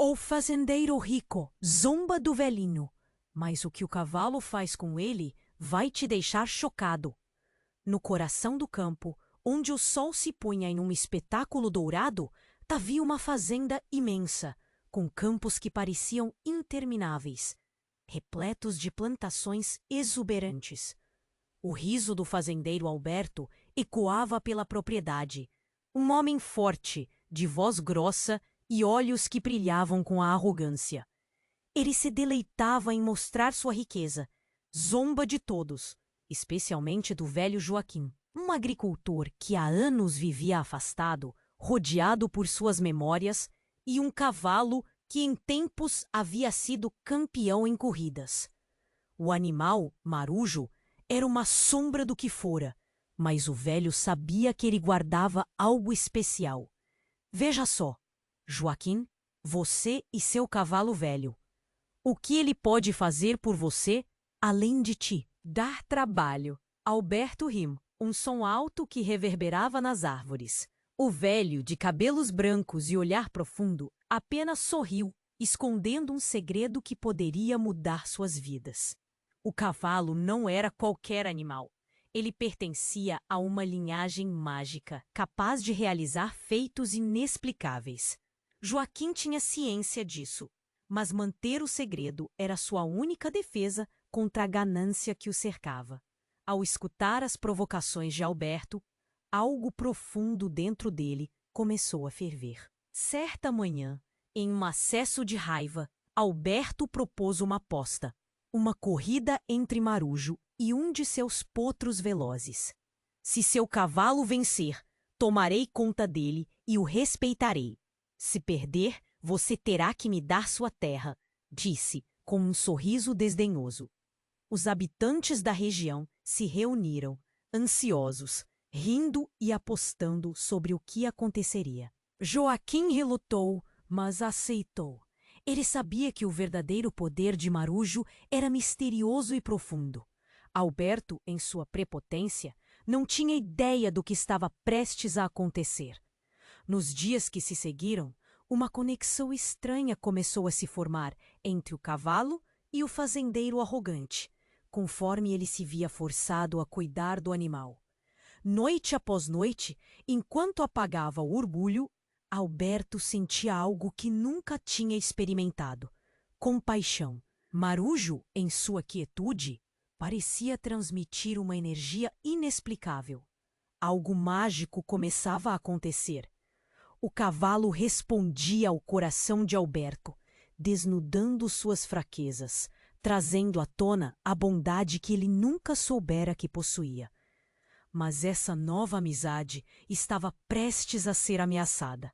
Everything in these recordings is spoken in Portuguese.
O fazendeiro rico zomba do velhinho, mas o que o cavalo faz com ele vai te deixar chocado. No coração do campo, onde o sol se punha em um espetáculo dourado, havia uma fazenda imensa, com campos que pareciam intermináveis, repletos de plantações exuberantes. O riso do fazendeiro Alberto ecoava pela propriedade. Um homem forte, de voz grossa e olhos que brilhavam com a arrogância. Ele se deleitava em mostrar sua riqueza, zomba de todos, especialmente do velho Joaquim, um agricultor que há anos vivia afastado, rodeado por suas memórias, e um cavalo que em tempos havia sido campeão em corridas. O animal, Marujo, era uma sombra do que fora, mas o velho sabia que ele guardava algo especial. Veja só, Joaquim, você e seu cavalo velho. O que ele pode fazer por você, além de ti? Dar trabalho. Alberto riu, um som alto que reverberava nas árvores. O velho, de cabelos brancos e olhar profundo, apenas sorriu, escondendo um segredo que poderia mudar suas vidas. O cavalo não era qualquer animal. Ele pertencia a uma linhagem mágica, capaz de realizar feitos inexplicáveis. Joaquim tinha ciência disso, mas manter o segredo era sua única defesa contra a ganância que o cercava. Ao escutar as provocações de Alberto, algo profundo dentro dele começou a ferver. Certa manhã, em um acesso de raiva, Alberto propôs uma aposta, uma corrida entre Marujo e um de seus potros velozes. Se seu cavalo vencer, tomarei conta dele e o respeitarei. Se perder, você terá que me dar sua terra, disse, com um sorriso desdenhoso. Os habitantes da região se reuniram, ansiosos, rindo e apostando sobre o que aconteceria. Joaquim relutou, mas aceitou. Ele sabia que o verdadeiro poder de Marujo era misterioso e profundo. Alberto, em sua prepotência, não tinha ideia do que estava prestes a acontecer. Nos dias que se seguiram, uma conexão estranha começou a se formar entre o cavalo e o fazendeiro arrogante, conforme ele se via forçado a cuidar do animal. Noite após noite, enquanto apagava o orgulho, Alberto sentia algo que nunca tinha experimentado: compaixão. Marujo, em sua quietude, parecia transmitir uma energia inexplicável. Algo mágico começava a acontecer. O cavalo respondia ao coração de Alberto, desnudando suas fraquezas, trazendo à tona a bondade que ele nunca soubera que possuía. Mas essa nova amizade estava prestes a ser ameaçada.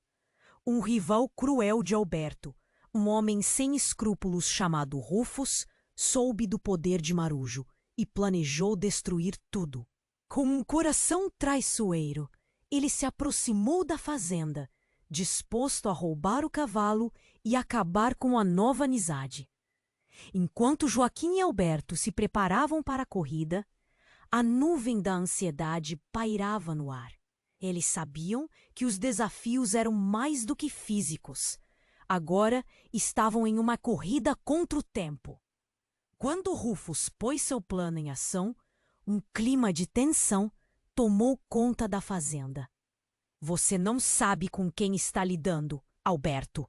Um rival cruel de Alberto, um homem sem escrúpulos chamado Rufus, soube do poder de Marujo e planejou destruir tudo. Com um coração traiçoeiro, ele se aproximou da fazenda, disposto a roubar o cavalo e acabar com a nova amizade. Enquanto Joaquim e Alberto se preparavam para a corrida, a nuvem da ansiedade pairava no ar. Eles sabiam que os desafios eram mais do que físicos. Agora estavam em uma corrida contra o tempo. Quando Rufus pôs seu plano em ação, um clima de tensão tomou conta da fazenda. Você não sabe com quem está lidando, Alberto,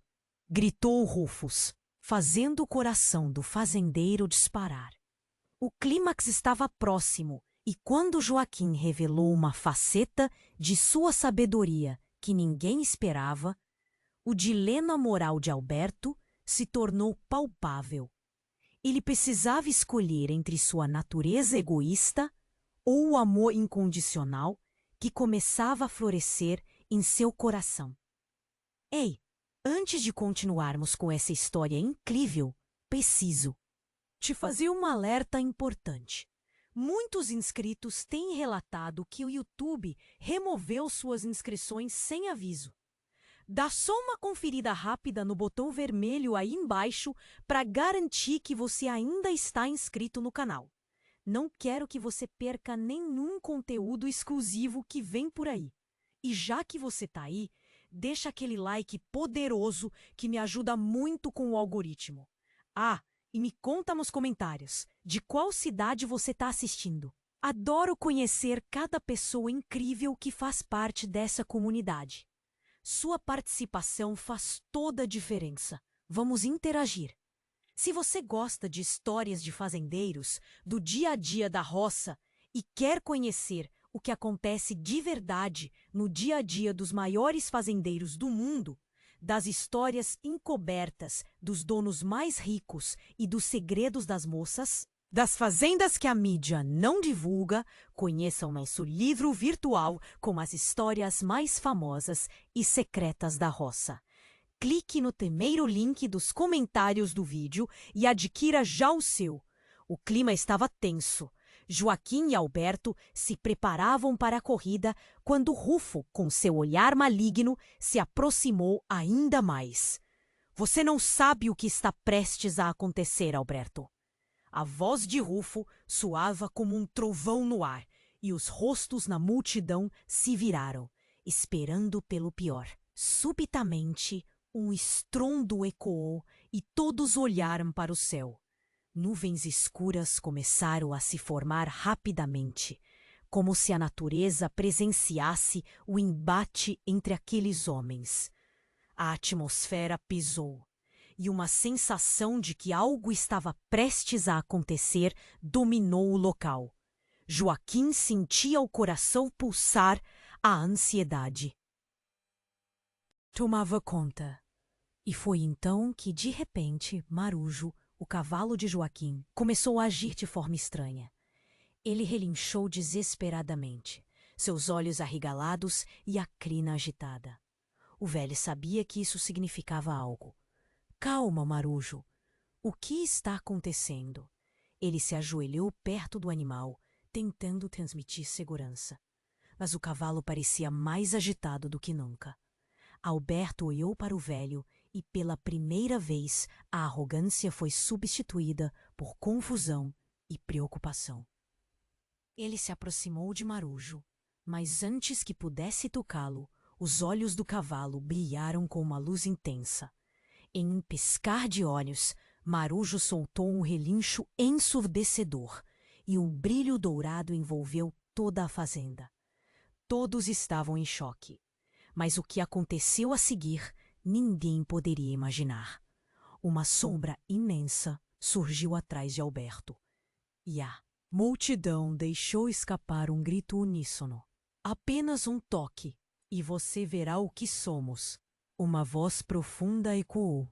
gritou Rufus, fazendo o coração do fazendeiro disparar. O clímax estava próximo, e quando Joaquim revelou uma faceta de sua sabedoria que ninguém esperava, o dilema moral de Alberto se tornou palpável. Ele precisava escolher entre sua natureza egoísta ou o amor incondicional que começava a florescer em seu coração. Ei, antes de continuarmos com essa história incrível, preciso te fazer um alerta importante. Muitos inscritos têm relatado que o YouTube removeu suas inscrições sem aviso. Dá só uma conferida rápida no botão vermelho aí embaixo para garantir que você ainda está inscrito no canal. Não quero que você perca nenhum conteúdo exclusivo que vem por aí. E já que você está aí, deixa aquele like poderoso que me ajuda muito com o algoritmo. E me conta nos comentários de qual cidade você está assistindo. Adoro conhecer cada pessoa incrível que faz parte dessa comunidade. Sua participação faz toda a diferença. Vamos interagir. Se você gosta de histórias de fazendeiros, do dia a dia da roça e quer conhecer o que acontece de verdade no dia a dia dos maiores fazendeiros do mundo, das histórias encobertas dos donos mais ricos e dos segredos das moças, das fazendas que a mídia não divulga, conheça o nosso livro virtual com as histórias mais famosas e secretas da roça. Clique no primeiro link dos comentários do vídeo e adquira já o seu. O clima estava tenso. Joaquim e Alberto se preparavam para a corrida quando Rufo, com seu olhar maligno, se aproximou ainda mais. Você não sabe o que está prestes a acontecer, Alberto. A voz de Rufo soava como um trovão no ar e os rostos na multidão se viraram, esperando pelo pior. Subitamente, um estrondo ecoou e todos olharam para o céu. Nuvens escuras começaram a se formar rapidamente, como se a natureza presenciasse o embate entre aqueles homens. A atmosfera pesou, e uma sensação de que algo estava prestes a acontecer dominou o local. Joaquim sentia o coração pulsar, a ansiedade tomava conta. E foi então que, de repente, Marujo, o cavalo de Joaquim, começou a agir de forma estranha. Ele relinchou desesperadamente, seus olhos arregalados e a crina agitada. O velho sabia que isso significava algo. Calma, Marujo. O que está acontecendo? Ele se ajoelhou perto do animal, tentando transmitir segurança. Mas o cavalo parecia mais agitado do que nunca. Alberto olhou para o velho e, pela primeira vez, a arrogância foi substituída por confusão e preocupação. Ele se aproximou de Marujo, mas antes que pudesse tocá-lo, os olhos do cavalo brilharam com uma luz intensa. Em um piscar de olhos, Marujo soltou um relincho ensurdecedor e um brilho dourado envolveu toda a fazenda. Todos estavam em choque, mas o que aconteceu a seguir ninguém poderia imaginar. Uma sombra imensa surgiu atrás de Alberto e a multidão deixou escapar um grito uníssono. Apenas um toque e você verá o que somos. Uma voz profunda ecoou.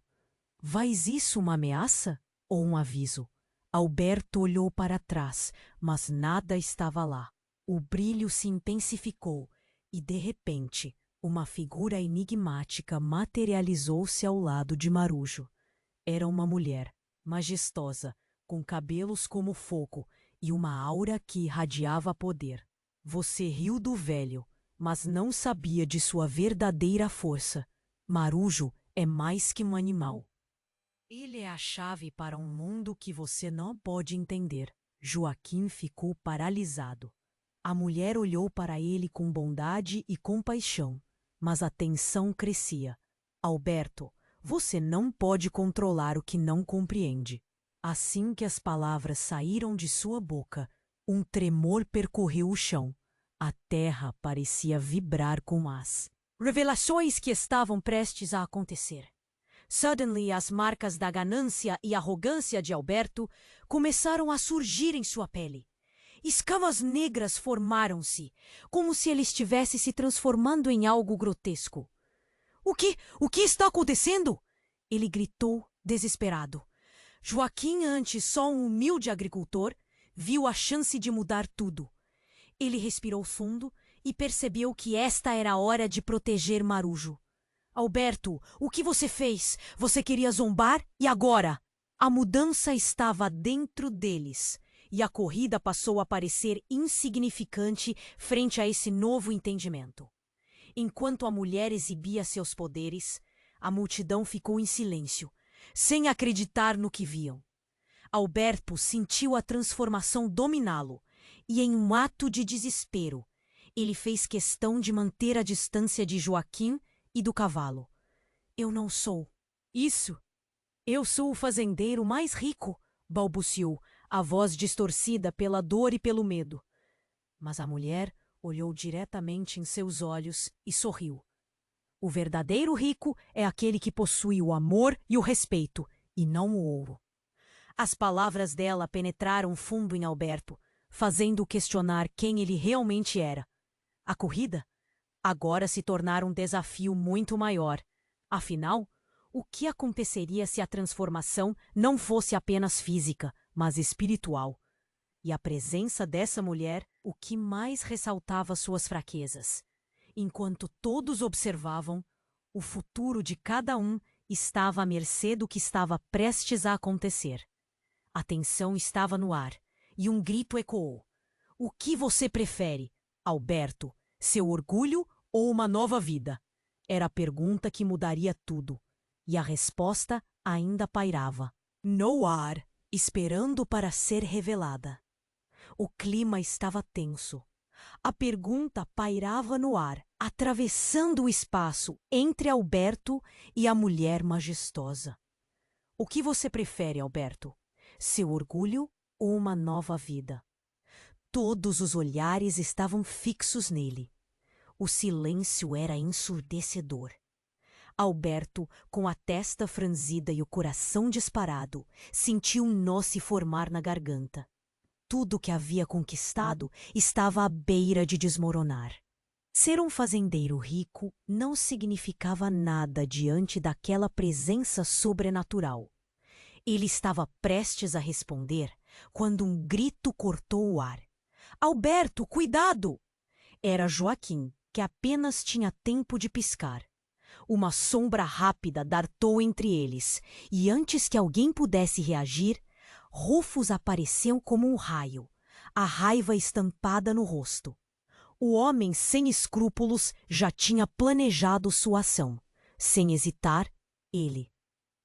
Faz isso uma ameaça ou um aviso? Alberto olhou para trás, mas nada estava lá. O brilho se intensificou e, de repente, uma figura enigmática materializou-se ao lado de Marujo. Era uma mulher, majestosa, com cabelos como fogo e uma aura que irradiava poder. Você riu do velho, mas não sabia de sua verdadeira força. Marujo é mais que um animal. Ele é a chave para um mundo que você não pode entender. Joaquim ficou paralisado. A mulher olhou para ele com bondade e compaixão, mas a tensão crescia. Alberto, você não pode controlar o que não compreende. Assim que as palavras saíram de sua boca, um tremor percorreu o chão. A terra parecia vibrar com as revelações que estavam prestes a acontecer. Suddenly, as marcas da ganância e arrogância de Alberto começaram a surgir em sua pele. Escamas negras formaram-se, como se ele estivesse se transformando em algo grotesco. O que está acontecendo? Ele gritou, desesperado. Joaquim, antes só um humilde agricultor, viu a chance de mudar tudo. Ele respirou fundo e percebeu que esta era a hora de proteger Marujo. Alberto, o que você fez? Você queria zombar? E agora? A mudança estava dentro deles, e a corrida passou a parecer insignificante frente a esse novo entendimento. Enquanto a mulher exibia seus poderes, a multidão ficou em silêncio, sem acreditar no que viam. Alberto sentiu a transformação dominá-lo, e em um ato de desespero, ele fez questão de manter a distância de Joaquim e do cavalo. Eu não sou. Isso. Eu sou o fazendeiro mais rico, balbuciou, a voz distorcida pela dor e pelo medo. Mas a mulher olhou diretamente em seus olhos e sorriu. O verdadeiro rico é aquele que possui o amor e o respeito, e não o ouro. As palavras dela penetraram fundo em Alberto, fazendo-o questionar quem ele realmente era. A corrida agora se tornara um desafio muito maior. Afinal, o que aconteceria se a transformação não fosse apenas física, mas espiritual? E a presença dessa mulher, o que mais ressaltava suas fraquezas. Enquanto todos observavam, o futuro de cada um estava à mercê do que estava prestes a acontecer. A tensão estava no ar, e um grito ecoou. O que você prefere, Alberto? Seu orgulho ou uma nova vida? Era a pergunta que mudaria tudo, e a resposta ainda pairava no ar, esperando para ser revelada. O clima estava tenso. A pergunta pairava no ar, atravessando o espaço entre Alberto e a mulher majestosa. O que você prefere, Alberto? Seu orgulho ou uma nova vida? Todos os olhares estavam fixos nele. O silêncio era ensurdecedor. Alberto, com a testa franzida e o coração disparado, sentiu um nó se formar na garganta. Tudo que havia conquistado estava à beira de desmoronar. Ser um fazendeiro rico não significava nada diante daquela presença sobrenatural. Ele estava prestes a responder quando um grito cortou o ar. Alberto, cuidado! Era Joaquim, que apenas tinha tempo de piscar. Uma sombra rápida dartou entre eles, e antes que alguém pudesse reagir, Rufus apareceu como um raio, a raiva estampada no rosto. O homem sem escrúpulos já tinha planejado sua ação. Sem hesitar, ele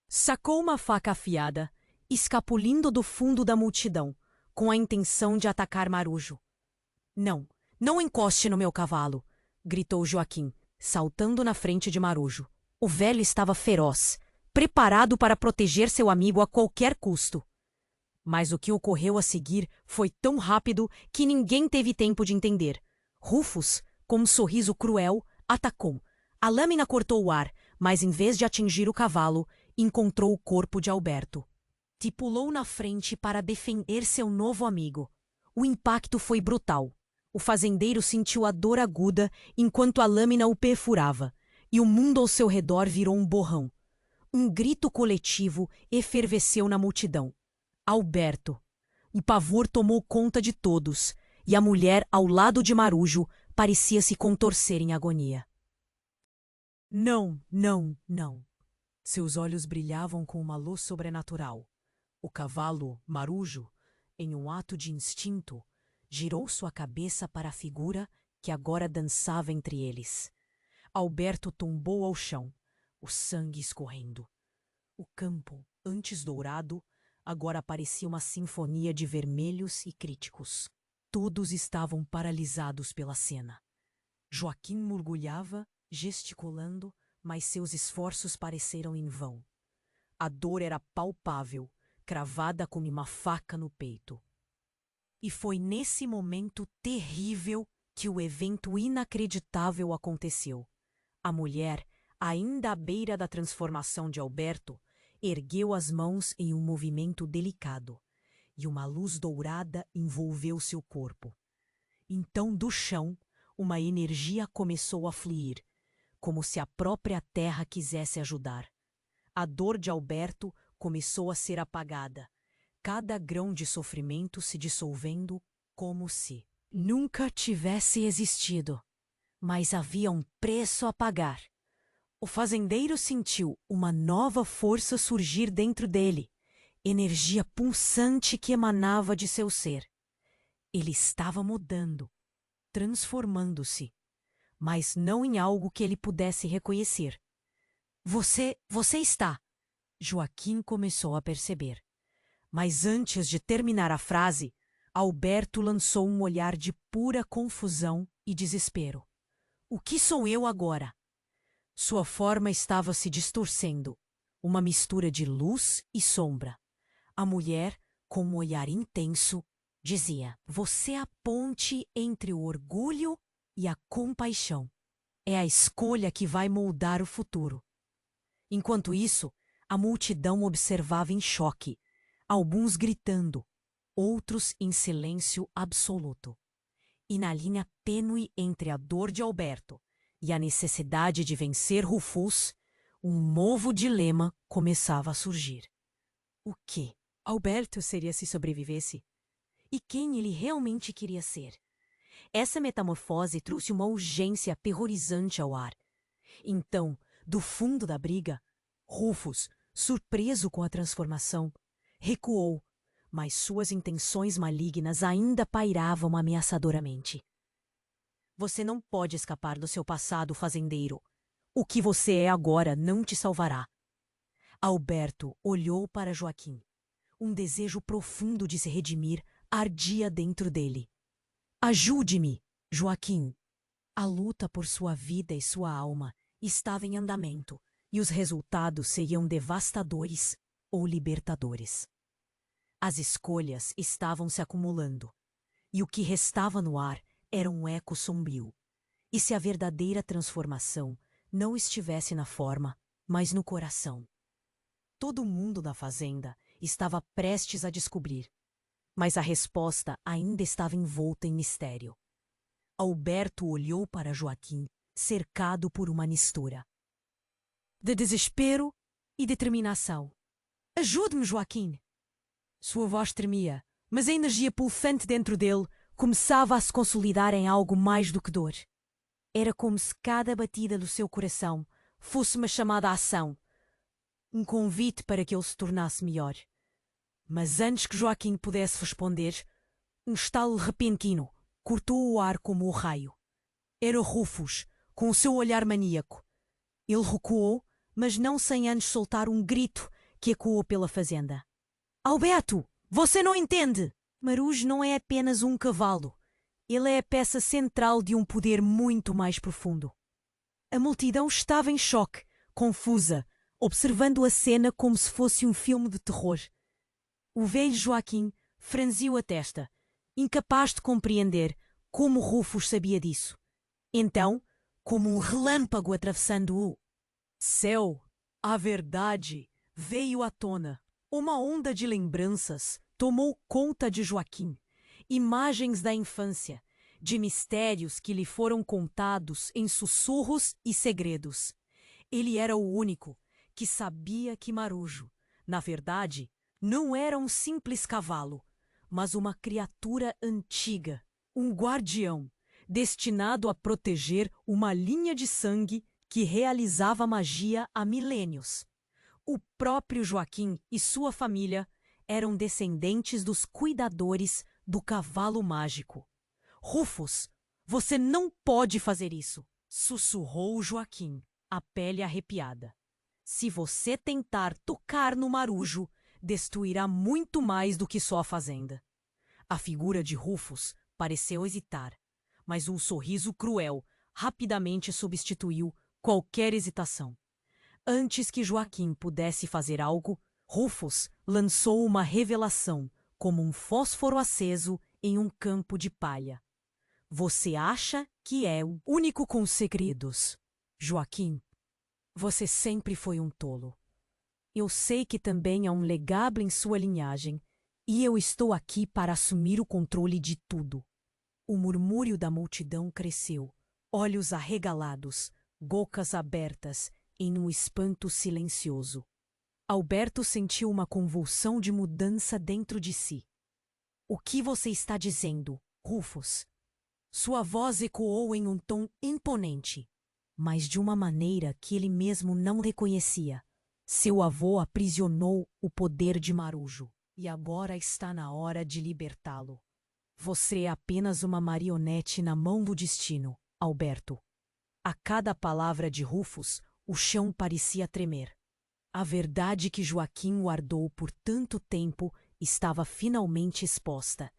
sacou uma faca afiada, escapulindo do fundo da multidão, com a intenção de atacar Marujo. Não, não encoste no meu cavalo, gritou Joaquim, saltando na frente de Marujo. O velho estava feroz, preparado para proteger seu amigo a qualquer custo. Mas o que ocorreu a seguir foi tão rápido que ninguém teve tempo de entender. Rufus, com um sorriso cruel, atacou. A lâmina cortou o ar, mas em vez de atingir o cavalo, encontrou o corpo de Alberto. E pulou na frente para defender seu novo amigo. O impacto foi brutal. O fazendeiro sentiu a dor aguda enquanto a lâmina o perfurava, e o mundo ao seu redor virou um borrão. Um grito coletivo efervesceu na multidão. Alberto. O pavor tomou conta de todos, e a mulher ao lado de Marujo parecia se contorcer em agonia. Não, não, não. Seus olhos brilhavam com uma luz sobrenatural. O cavalo, Marujo, em um ato de instinto, girou sua cabeça para a figura que agora dançava entre eles. Alberto tombou ao chão, o sangue escorrendo. O campo, antes dourado, agora parecia uma sinfonia de vermelhos e críticos. Todos estavam paralisados pela cena. Joaquim murgulhava, gesticulando, mas seus esforços pareceram em vão. A dor era palpável, cravada como uma faca no peito. E foi nesse momento terrível que o evento inacreditável aconteceu. A mulher, ainda à beira da transformação de Alberto, ergueu as mãos em um movimento delicado, e uma luz dourada envolveu seu corpo. Então, do chão, uma energia começou a fluir, como se a própria terra quisesse ajudar. A dor de Alberto começou a ser apagada, cada grão de sofrimento se dissolvendo como se nunca tivesse existido. Mas havia um preço a pagar. O fazendeiro sentiu uma nova força surgir dentro dele, energia pulsante que emanava de seu ser. Ele estava mudando, transformando-se, mas não em algo que ele pudesse reconhecer. Você está... Joaquim começou a perceber. Mas antes de terminar a frase, Alberto lançou um olhar de pura confusão e desespero. O que sou eu agora? Sua forma estava se distorcendo, uma mistura de luz e sombra. A mulher, com um olhar intenso, dizia: Você é a ponte entre o orgulho e a compaixão. É a escolha que vai moldar o futuro. Enquanto isso, a multidão observava em choque, alguns gritando, outros em silêncio absoluto. E na linha tênue entre a dor de Alberto e a necessidade de vencer Rufus, um novo dilema começava a surgir. O que Alberto seria se sobrevivesse? E quem ele realmente queria ser? Essa metamorfose trouxe uma urgência aterrorizante ao ar. Então, do fundo da briga, Rufus, surpreso com a transformação, recuou, mas suas intenções malignas ainda pairavam ameaçadoramente. Você não pode escapar do seu passado, fazendeiro. O que você é agora não te salvará. Alberto olhou para Joaquim. Um desejo profundo de se redimir ardia dentro dele. Ajude-me, Joaquim. A luta por sua vida e sua alma estava em andamento, e os resultados seriam devastadores ou libertadores. As escolhas estavam se acumulando, e o que restava no ar era um eco sombrio. E se a verdadeira transformação não estivesse na forma, mas no coração? Todo mundo na fazenda estava prestes a descobrir, mas a resposta ainda estava envolta em mistério. Alberto olhou para Joaquim, cercado por uma mistura de desespero e determinação. Ajude-me, Joaquim! Sua voz tremia, mas a energia pulsante dentro dele começava a se consolidar em algo mais do que dor. Era como se cada batida do seu coração fosse uma chamada à ação, um convite para que ele se tornasse melhor. Mas antes que Joaquim pudesse responder, um estalo repentino cortou o ar como um raio. Era Rufus, com o seu olhar maníaco. Ele recuou, mas não sem antes soltar um grito que ecoou pela fazenda. Alberto, você não entende! Marujo não é apenas um cavalo. Ele é a peça central de um poder muito mais profundo. A multidão estava em choque, confusa, observando a cena como se fosse um filme de terror. O velho Joaquim franziu a testa, incapaz de compreender como Rufus sabia disso. Então, como um relâmpago atravessando o céu, a verdade veio à tona. Uma onda de lembranças tomou conta de Joaquim. Imagens da infância, de mistérios que lhe foram contados em sussurros e segredos. Ele era o único que sabia que Marujo, na verdade, não era um simples cavalo, mas uma criatura antiga, um guardião, destinado a proteger uma linha de sangue que realizava magia há milênios. O próprio Joaquim e sua família eram descendentes dos cuidadores do cavalo mágico. Rufus, você não pode fazer isso, sussurrou Joaquim, a pele arrepiada. Se você tentar tocar no Marujo, destruirá muito mais do que só a fazenda. A figura de Rufus pareceu hesitar, mas um sorriso cruel rapidamente substituiu qualquer hesitação. Antes que Joaquim pudesse fazer algo, Rufus lançou uma revelação, como um fósforo aceso em um campo de palha. Você acha que é o único com segredos, Joaquim? Você sempre foi um tolo. Eu sei que também há um legado em sua linhagem, e eu estou aqui para assumir o controle de tudo. O murmúrio da multidão cresceu, olhos arregalados, bocas abertas, em um espanto silencioso. Alberto sentiu uma convulsão de mudança dentro de si. O que você está dizendo, Rufus? Sua voz ecoou em um tom imponente, mas de uma maneira que ele mesmo não reconhecia. Seu avô aprisionou o poder de Marujo, e agora está na hora de libertá-lo. Você é apenas uma marionete na mão do destino, Alberto. A cada palavra de Rufus, o chão parecia tremer. A verdade que Joaquim guardou por tanto tempo estava finalmente exposta,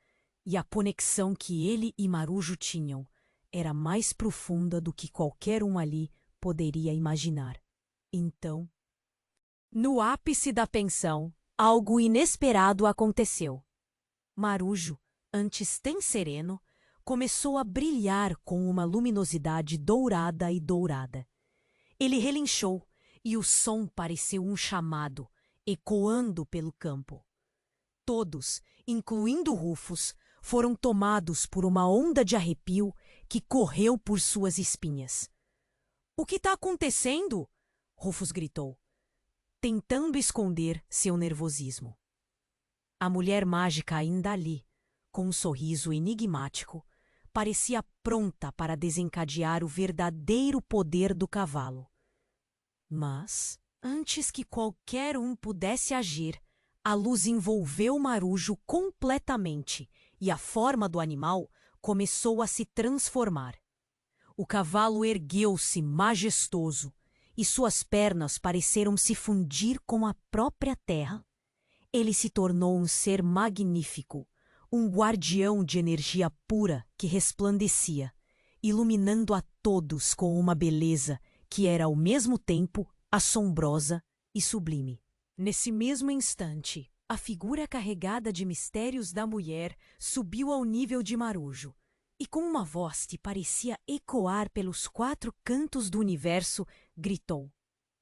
e a conexão que ele e Marujo tinham era mais profunda do que qualquer um ali poderia imaginar. Então, no ápice da pensão, algo inesperado aconteceu. Marujo, antes tão sereno, começou a brilhar com uma luminosidade dourada e dourada. Ele relinchou e o som pareceu um chamado, ecoando pelo campo. Todos, incluindo Rufus, foram tomados por uma onda de arrepio que correu por suas espinhas. — O que está acontecendo? Rufus gritou, tentando esconder seu nervosismo. A mulher mágica ainda ali, com um sorriso enigmático, parecia pronta para desencadear o verdadeiro poder do cavalo. Mas, antes que qualquer um pudesse agir, a luz envolveu Marujo completamente e a forma do animal começou a se transformar. O cavalo ergueu-se majestoso e suas pernas pareceram se fundir com a própria terra. Ele se tornou um ser magnífico, um guardião de energia pura que resplandecia, iluminando a todos com uma beleza que era ao mesmo tempo assombrosa e sublime. Nesse mesmo instante, a figura carregada de mistérios da mulher subiu ao nível de Marujo, e com uma voz que parecia ecoar pelos 4 cantos do universo, gritou: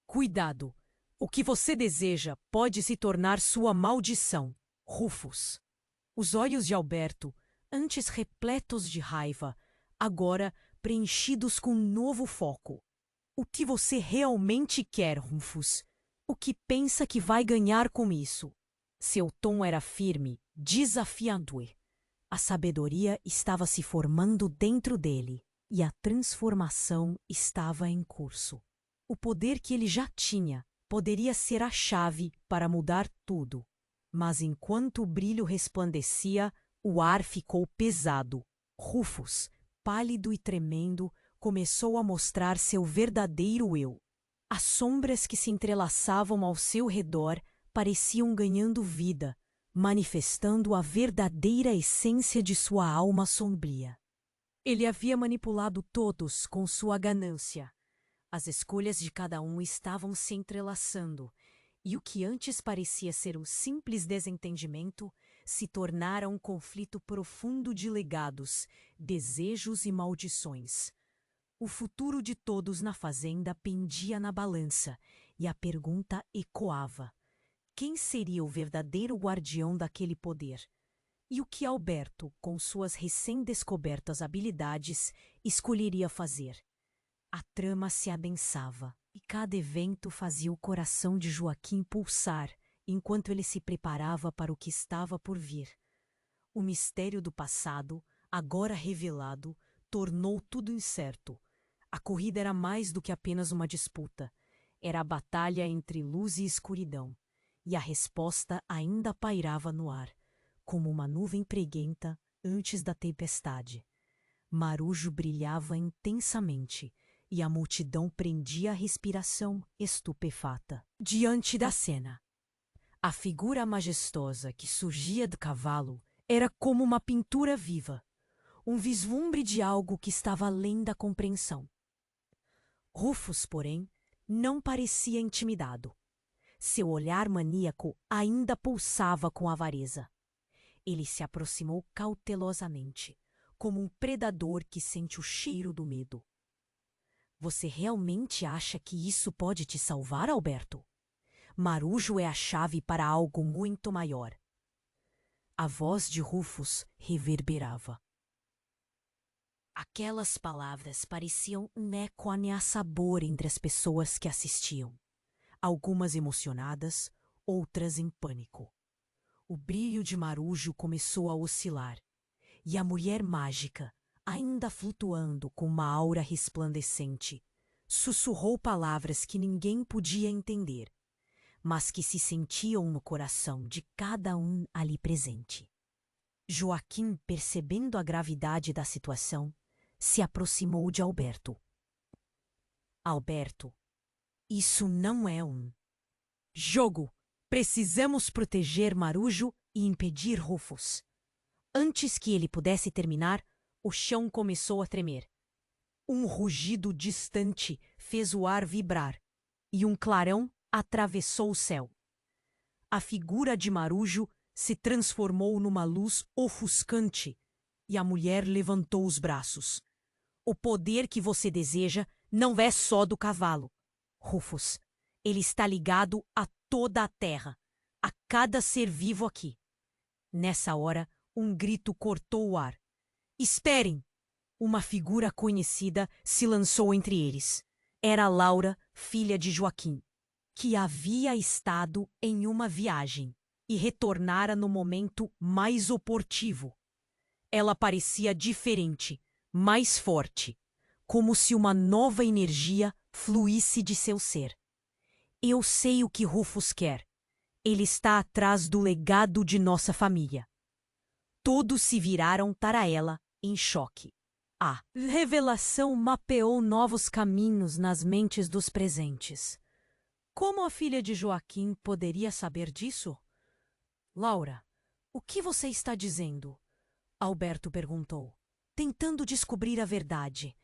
Cuidado! O que você deseja pode se tornar sua maldição, Rufus. Os olhos de Alberto, antes repletos de raiva, agora preenchidos com um novo foco. O que você realmente quer, Rufus? O que pensa que vai ganhar com isso? Seu tom era firme, desafiador. A sabedoria estava se formando dentro dele e a transformação estava em curso. O poder que ele já tinha poderia ser a chave para mudar tudo. Mas enquanto o brilho resplandecia, o ar ficou pesado. Rufus, pálido e tremendo, começou a mostrar seu verdadeiro eu. As sombras que se entrelaçavam ao seu redor pareciam ganhando vida, manifestando a verdadeira essência de sua alma sombria. Ele havia manipulado todos com sua ganância. As escolhas de cada um estavam se entrelaçando, e o que antes parecia ser um simples desentendimento se tornara um conflito profundo de legados, desejos e maldições. O futuro de todos na fazenda pendia na balança, e a pergunta ecoava: quem seria o verdadeiro guardião daquele poder? E o que Alberto, com suas recém-descobertas habilidades, escolheria fazer? A trama se adensava, e cada evento fazia o coração de Joaquim pulsar, enquanto ele se preparava para o que estava por vir. O mistério do passado, agora revelado, tornou tudo incerto. A corrida era mais do que apenas uma disputa. Era a batalha entre luz e escuridão. E a resposta ainda pairava no ar, como uma nuvem preguenta antes da tempestade. Marujo brilhava intensamente, e a multidão prendia a respiração estupefata. Diante da cena, a figura majestosa que surgia do cavalo era como uma pintura viva, um vislumbre de algo que estava além da compreensão. Rufus, porém, não parecia intimidado. Seu olhar maníaco ainda pulsava com avareza. Ele se aproximou cautelosamente, como um predador que sente o cheiro do medo. Você realmente acha que isso pode te salvar, Alberto? Marujo é a chave para algo muito maior. A voz de Rufus reverberava. Aquelas palavras pareciam um eco ameaçador entre as pessoas que assistiam. Algumas emocionadas, outras em pânico. O brilho de Marujo começou a oscilar, e a mulher mágica, ainda flutuando com uma aura resplandecente, sussurrou palavras que ninguém podia entender, mas que se sentiam no coração de cada um ali presente. Joaquim, percebendo a gravidade da situação, se aproximou de Alberto. Alberto, isso não é um jogo. Precisamos proteger Marujo e impedir Rufus. Antes que ele pudesse terminar, o chão começou a tremer. Um rugido distante fez o ar vibrar, e um clarão atravessou o céu. A figura de Marujo se transformou numa luz ofuscante, e a mulher levantou os braços. O poder que você deseja não é só do cavalo, Rufus. Ele está ligado a toda a terra, a cada ser vivo aqui. Nessa hora, um grito cortou o ar. Esperem! Uma figura conhecida se lançou entre eles. Era Laura, filha de Joaquim, que havia estado em uma viagem e retornara no momento mais oportuno. Ela parecia diferente, mais forte, como se uma nova energia fluísse de seu ser. Eu sei o que Rufus quer. Ele está atrás do legado de nossa família. Todos se viraram para ela em choque. A revelação mapeou novos caminhos nas mentes dos presentes. Como a filha de Joaquim poderia saber disso? Laura, o que você está dizendo? Alberto perguntou, tentando descobrir a verdade.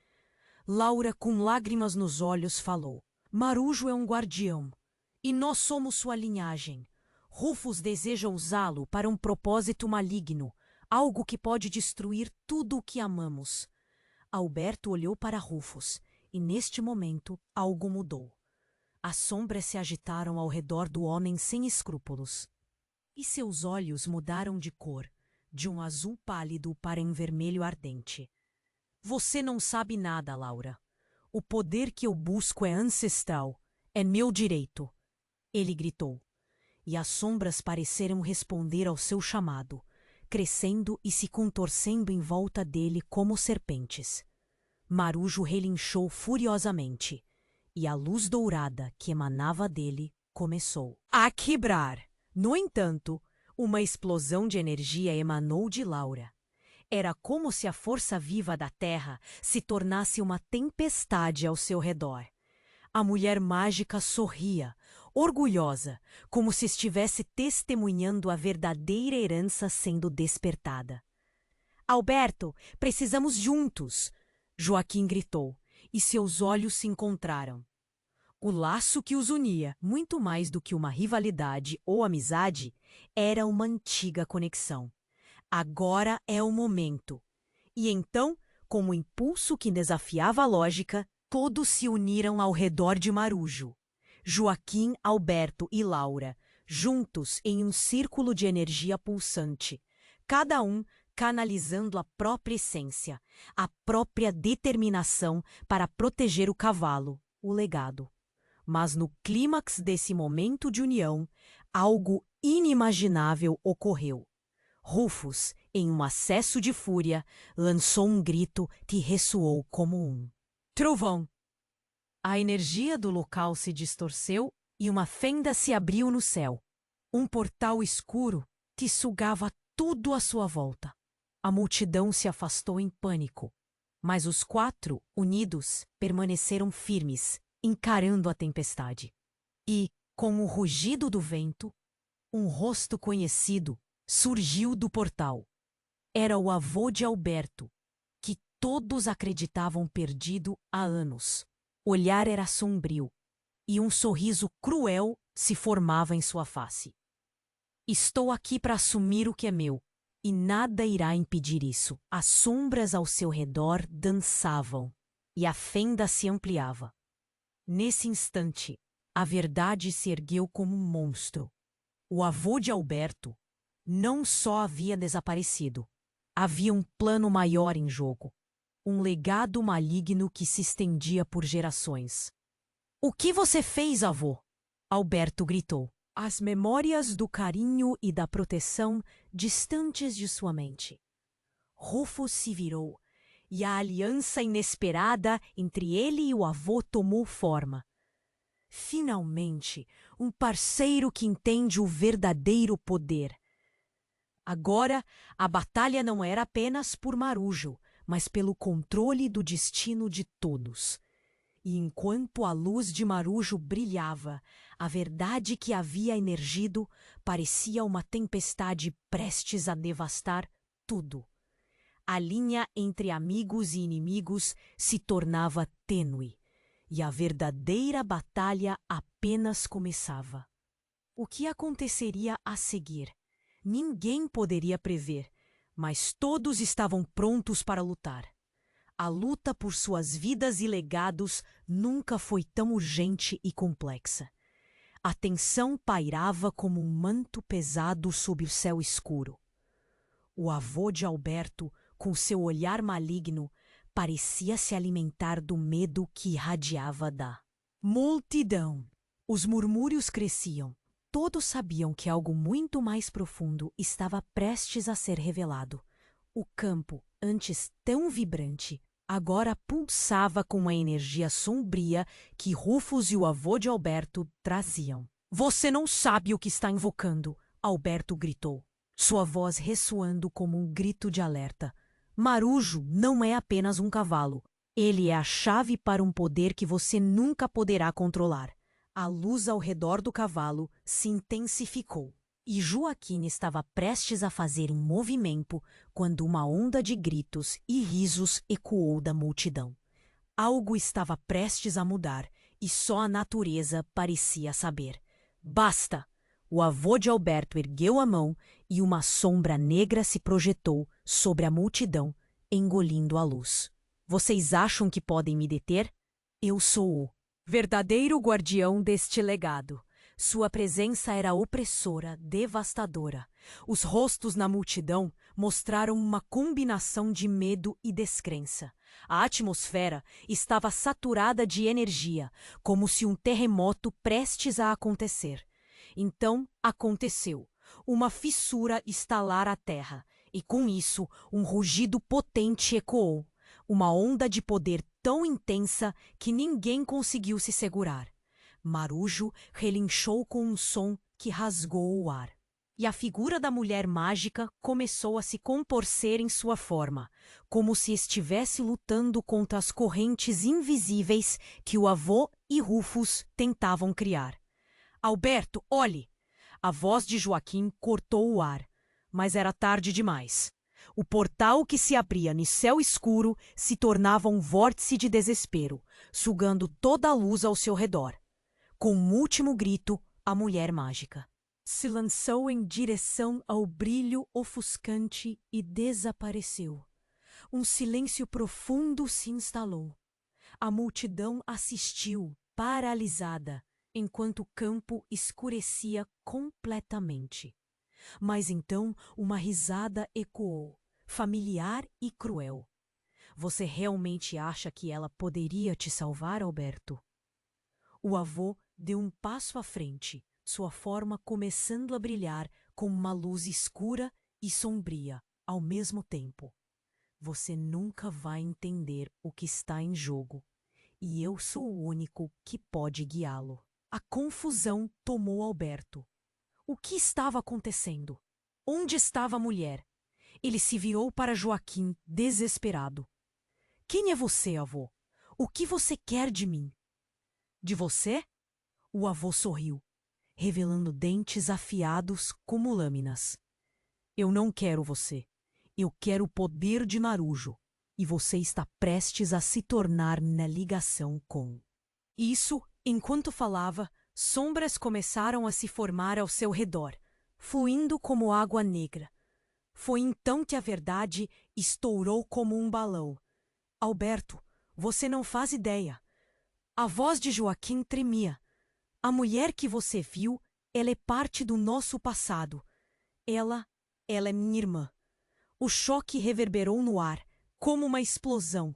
Laura, com lágrimas nos olhos, falou: Marujo é um guardião, e nós somos sua linhagem. Rufus deseja usá-lo para um propósito maligno, algo que pode destruir tudo o que amamos. Alberto olhou para Rufus, e neste momento algo mudou. As sombras se agitaram ao redor do homem sem escrúpulos. E seus olhos mudaram de cor, de um azul pálido para um vermelho ardente. Você não sabe nada, Laura. O poder que eu busco é ancestral. É meu direito. Ele gritou. E as sombras pareceram responder ao seu chamado, crescendo e se contorcendo em volta dele como serpentes. Marujo relinchou furiosamente, e a luz dourada que emanava dele começou a quebrar. No entanto, uma explosão de energia emanou de Laura. Era como se a força viva da terra se tornasse uma tempestade ao seu redor. A mulher mágica sorria, orgulhosa, como se estivesse testemunhando a verdadeira herança sendo despertada. Alberto, precisamos juntos! Joaquim gritou, e seus olhos se encontraram. O laço que os unia, muito mais do que uma rivalidade ou amizade, era uma antiga conexão. Agora é o momento. E então, com um impulso que desafiava a lógica, todos se uniram ao redor de Marujo. Joaquim, Alberto e Laura, juntos em um círculo de energia pulsante, cada um canalizando a própria essência, a própria determinação para proteger o cavalo, o legado. Mas no clímax desse momento de união, algo inimaginável ocorreu. Rufus, em um acesso de fúria, lançou um grito que ressoou como um trovão. A energia do local se distorceu e uma fenda se abriu no céu. Um portal escuro que sugava tudo à sua volta. A multidão se afastou em pânico, mas os 4, unidos, permaneceram firmes, encarando a tempestade. E, com o rugido do vento, um rosto conhecido surgiu do portal. Era o avô de Alberto, que todos acreditavam perdido há anos. O olhar era sombrio, e um sorriso cruel se formava em sua face. Estou aqui para assumir o que é meu, e nada irá impedir isso. As sombras ao seu redor dançavam, e a fenda se ampliava. Nesse instante, a verdade se ergueu como um monstro. O avô de Alberto não só havia desaparecido, havia um plano maior em jogo. Um legado maligno que se estendia por gerações. O que você fez, avô? Alberto gritou. As memórias do carinho e da proteção distantes de sua mente. Rufus se virou, e a aliança inesperada entre ele e o avô tomou forma. Finalmente, um parceiro que entende o verdadeiro poder. Agora, a batalha não era apenas por Marujo, mas pelo controle do destino de todos. E enquanto a luz de Marujo brilhava, a verdade que havia emergido parecia uma tempestade prestes a devastar tudo. A linha entre amigos e inimigos se tornava tênue, e a verdadeira batalha apenas começava. O que aconteceria a seguir? Ninguém poderia prever, mas todos estavam prontos para lutar. A luta por suas vidas e legados nunca foi tão urgente e complexa. A tensão pairava como um manto pesado sob o céu escuro. O avô de Alberto, com seu olhar maligno, parecia se alimentar do medo que irradiava da multidão. Os murmúrios cresciam. Todos sabiam que algo muito mais profundo estava prestes a ser revelado. O campo, antes tão vibrante, agora pulsava com a energia sombria que Rufus e o avô de Alberto traziam. "Você não sabe o que está invocando", Alberto gritou, sua voz ressoando como um grito de alerta. "Marujo não é apenas um cavalo. Ele é a chave para um poder que você nunca poderá controlar." A luz ao redor do cavalo se intensificou, e Joaquim estava prestes a fazer um movimento quando uma onda de gritos e risos ecoou da multidão. Algo estava prestes a mudar, e só a natureza parecia saber. "Basta!" O avô de Alberto ergueu a mão e uma sombra negra se projetou sobre a multidão, engolindo a luz. "Vocês acham que podem me deter? Eu sou o verdadeiro guardião deste legado." Sua presença era opressora, devastadora. Os rostos na multidão mostraram uma combinação de medo e descrença. A atmosfera estava saturada de energia, como se um terremoto prestes a acontecer. Então aconteceu. Uma fissura estalara a terra, e com isso um rugido potente ecoou. Uma onda de poder tão intensa que ninguém conseguiu se segurar. Marujo relinchou com um som que rasgou o ar. E a figura da mulher mágica começou a se contorcer em sua forma, como se estivesse lutando contra as correntes invisíveis que o avô e Rufus tentavam criar. "Alberto, olhe!" A voz de Joaquim cortou o ar, mas era tarde demais. O portal que se abria no céu escuro se tornava um vórtice de desespero, sugando toda a luz ao seu redor. Com um último grito, a mulher mágica se lançou em direção ao brilho ofuscante e desapareceu. Um silêncio profundo se instalou. A multidão assistiu, paralisada, enquanto o campo escurecia completamente. Mas então uma risada ecoou, familiar e cruel. "Você realmente acha que ela poderia te salvar, Alberto?" O avô deu um passo à frente, sua forma começando a brilhar com uma luz escura e sombria ao mesmo tempo. "Você nunca vai entender o que está em jogo, e eu sou o único que pode guiá-lo." A confusão tomou Alberto. O que estava acontecendo? Onde estava a mulher? Ele se virou para Joaquim, desesperado. "Quem é você, avô? O que você quer de mim?" "De você?" O avô sorriu, revelando dentes afiados como lâminas. "Eu não quero você. Eu quero o poder de Marujo, e você está prestes a se tornar na ligação com." Isso, enquanto falava, sombras começaram a se formar ao seu redor, fluindo como água negra. Foi então que a verdade estourou como um balão. "Alberto, você não faz ideia." A voz de Joaquim tremia. "A mulher que você viu, ela é parte do nosso passado. Ela é minha irmã." O choque reverberou no ar, como uma explosão.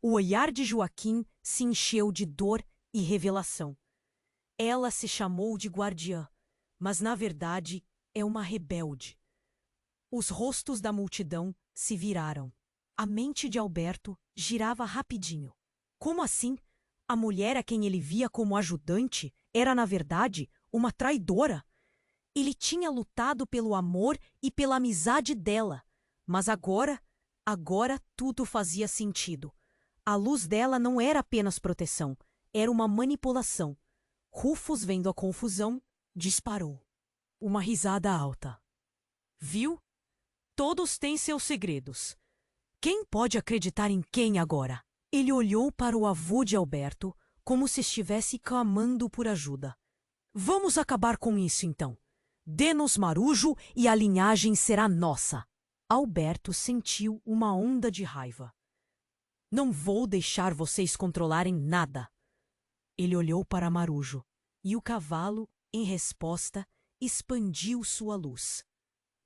O olhar de Joaquim se encheu de dor e revelação. Ela se chamou de guardiã, mas na verdade é uma rebelde. Os rostos da multidão se viraram. A mente de Alberto girava rapidinho. Como assim? A mulher a quem ele via como ajudante era, na verdade, uma traidora. Ele tinha lutado pelo amor e pela amizade dela, mas agora tudo fazia sentido. A luz dela não era apenas proteção, era uma manipulação. Rufus, vendo a confusão, disparou. Uma risada alta. "Viu? Todos têm seus segredos. Quem pode acreditar em quem agora? Ele olhou para o avô de Alberto como se estivesse clamando por ajuda. Vamos acabar com isso, então. Dê-nos Marujo e a linhagem será nossa. Alberto sentiu uma onda de raiva. Não vou deixar vocês controlarem nada. Ele olhou para Marujo, e o cavalo, em resposta, expandiu sua luz.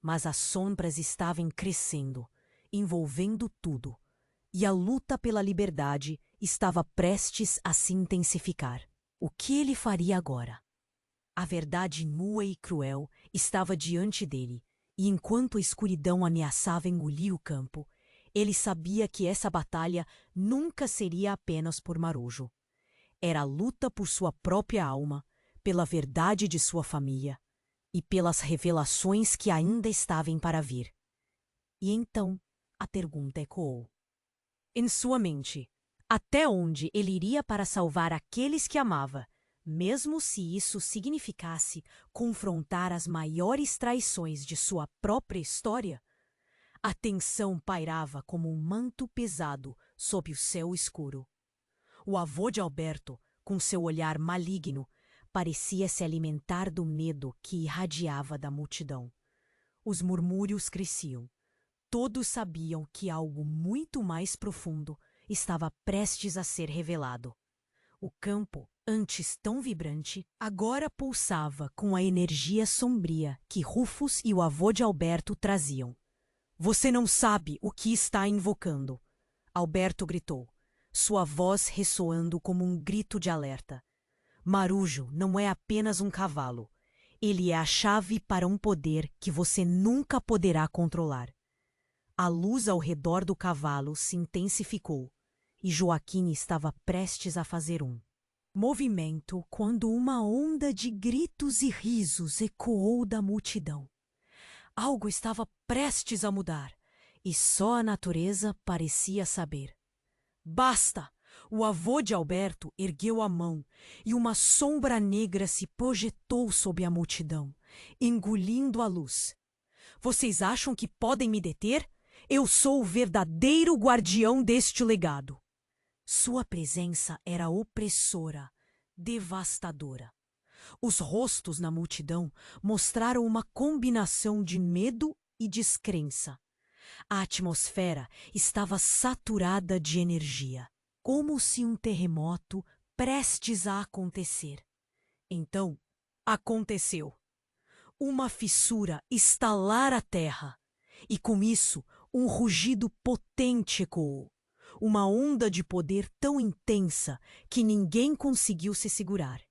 Mas as sombras estavam crescendo, envolvendo tudo, e a luta pela liberdade estava prestes a se intensificar. O que ele faria agora? A verdade nua e cruel estava diante dele, e enquanto a escuridão ameaçava engolir o campo, ele sabia que essa batalha nunca seria apenas por Marujo. Era a luta por sua própria alma, pela verdade de sua família e pelas revelações que ainda estavam para vir. E então a pergunta ecoou em sua mente: até onde ele iria para salvar aqueles que amava, mesmo se isso significasse confrontar as maiores traições de sua própria história? A tensão pairava como um manto pesado sob o céu escuro. O avô de Alberto, com seu olhar maligno, parecia se alimentar do medo que irradiava da multidão. Os murmúrios cresciam. Todos sabiam que algo muito mais profundo estava prestes a ser revelado. O campo, antes tão vibrante, agora pulsava com a energia sombria que Rufus e o avô de Alberto traziam. Você não sabe o que está invocando, Alberto gritou, sua voz ressoando como um grito de alerta. Marujo não é apenas um cavalo. Ele é a chave para um poder que você nunca poderá controlar. A luz ao redor do cavalo se intensificou e Joaquim estava prestes a fazer um movimento quando uma onda de gritos e risos ecoou da multidão. Algo estava prestes a mudar, e só a natureza parecia saber. Basta! O avô de Alberto ergueu a mão, e uma sombra negra se projetou sob a multidão, engolindo a luz. Vocês acham que podem me deter? Eu sou o verdadeiro guardião deste legado. Sua presença era opressora, devastadora. Os rostos na multidão mostraram uma combinação de medo e descrença. A atmosfera estava saturada de energia, como se um terremoto prestes a acontecer. Então, aconteceu. Uma fissura estalar a terra, e com isso um rugido potente ecoou. Uma onda de poder tão intensa que ninguém conseguiu se segurar.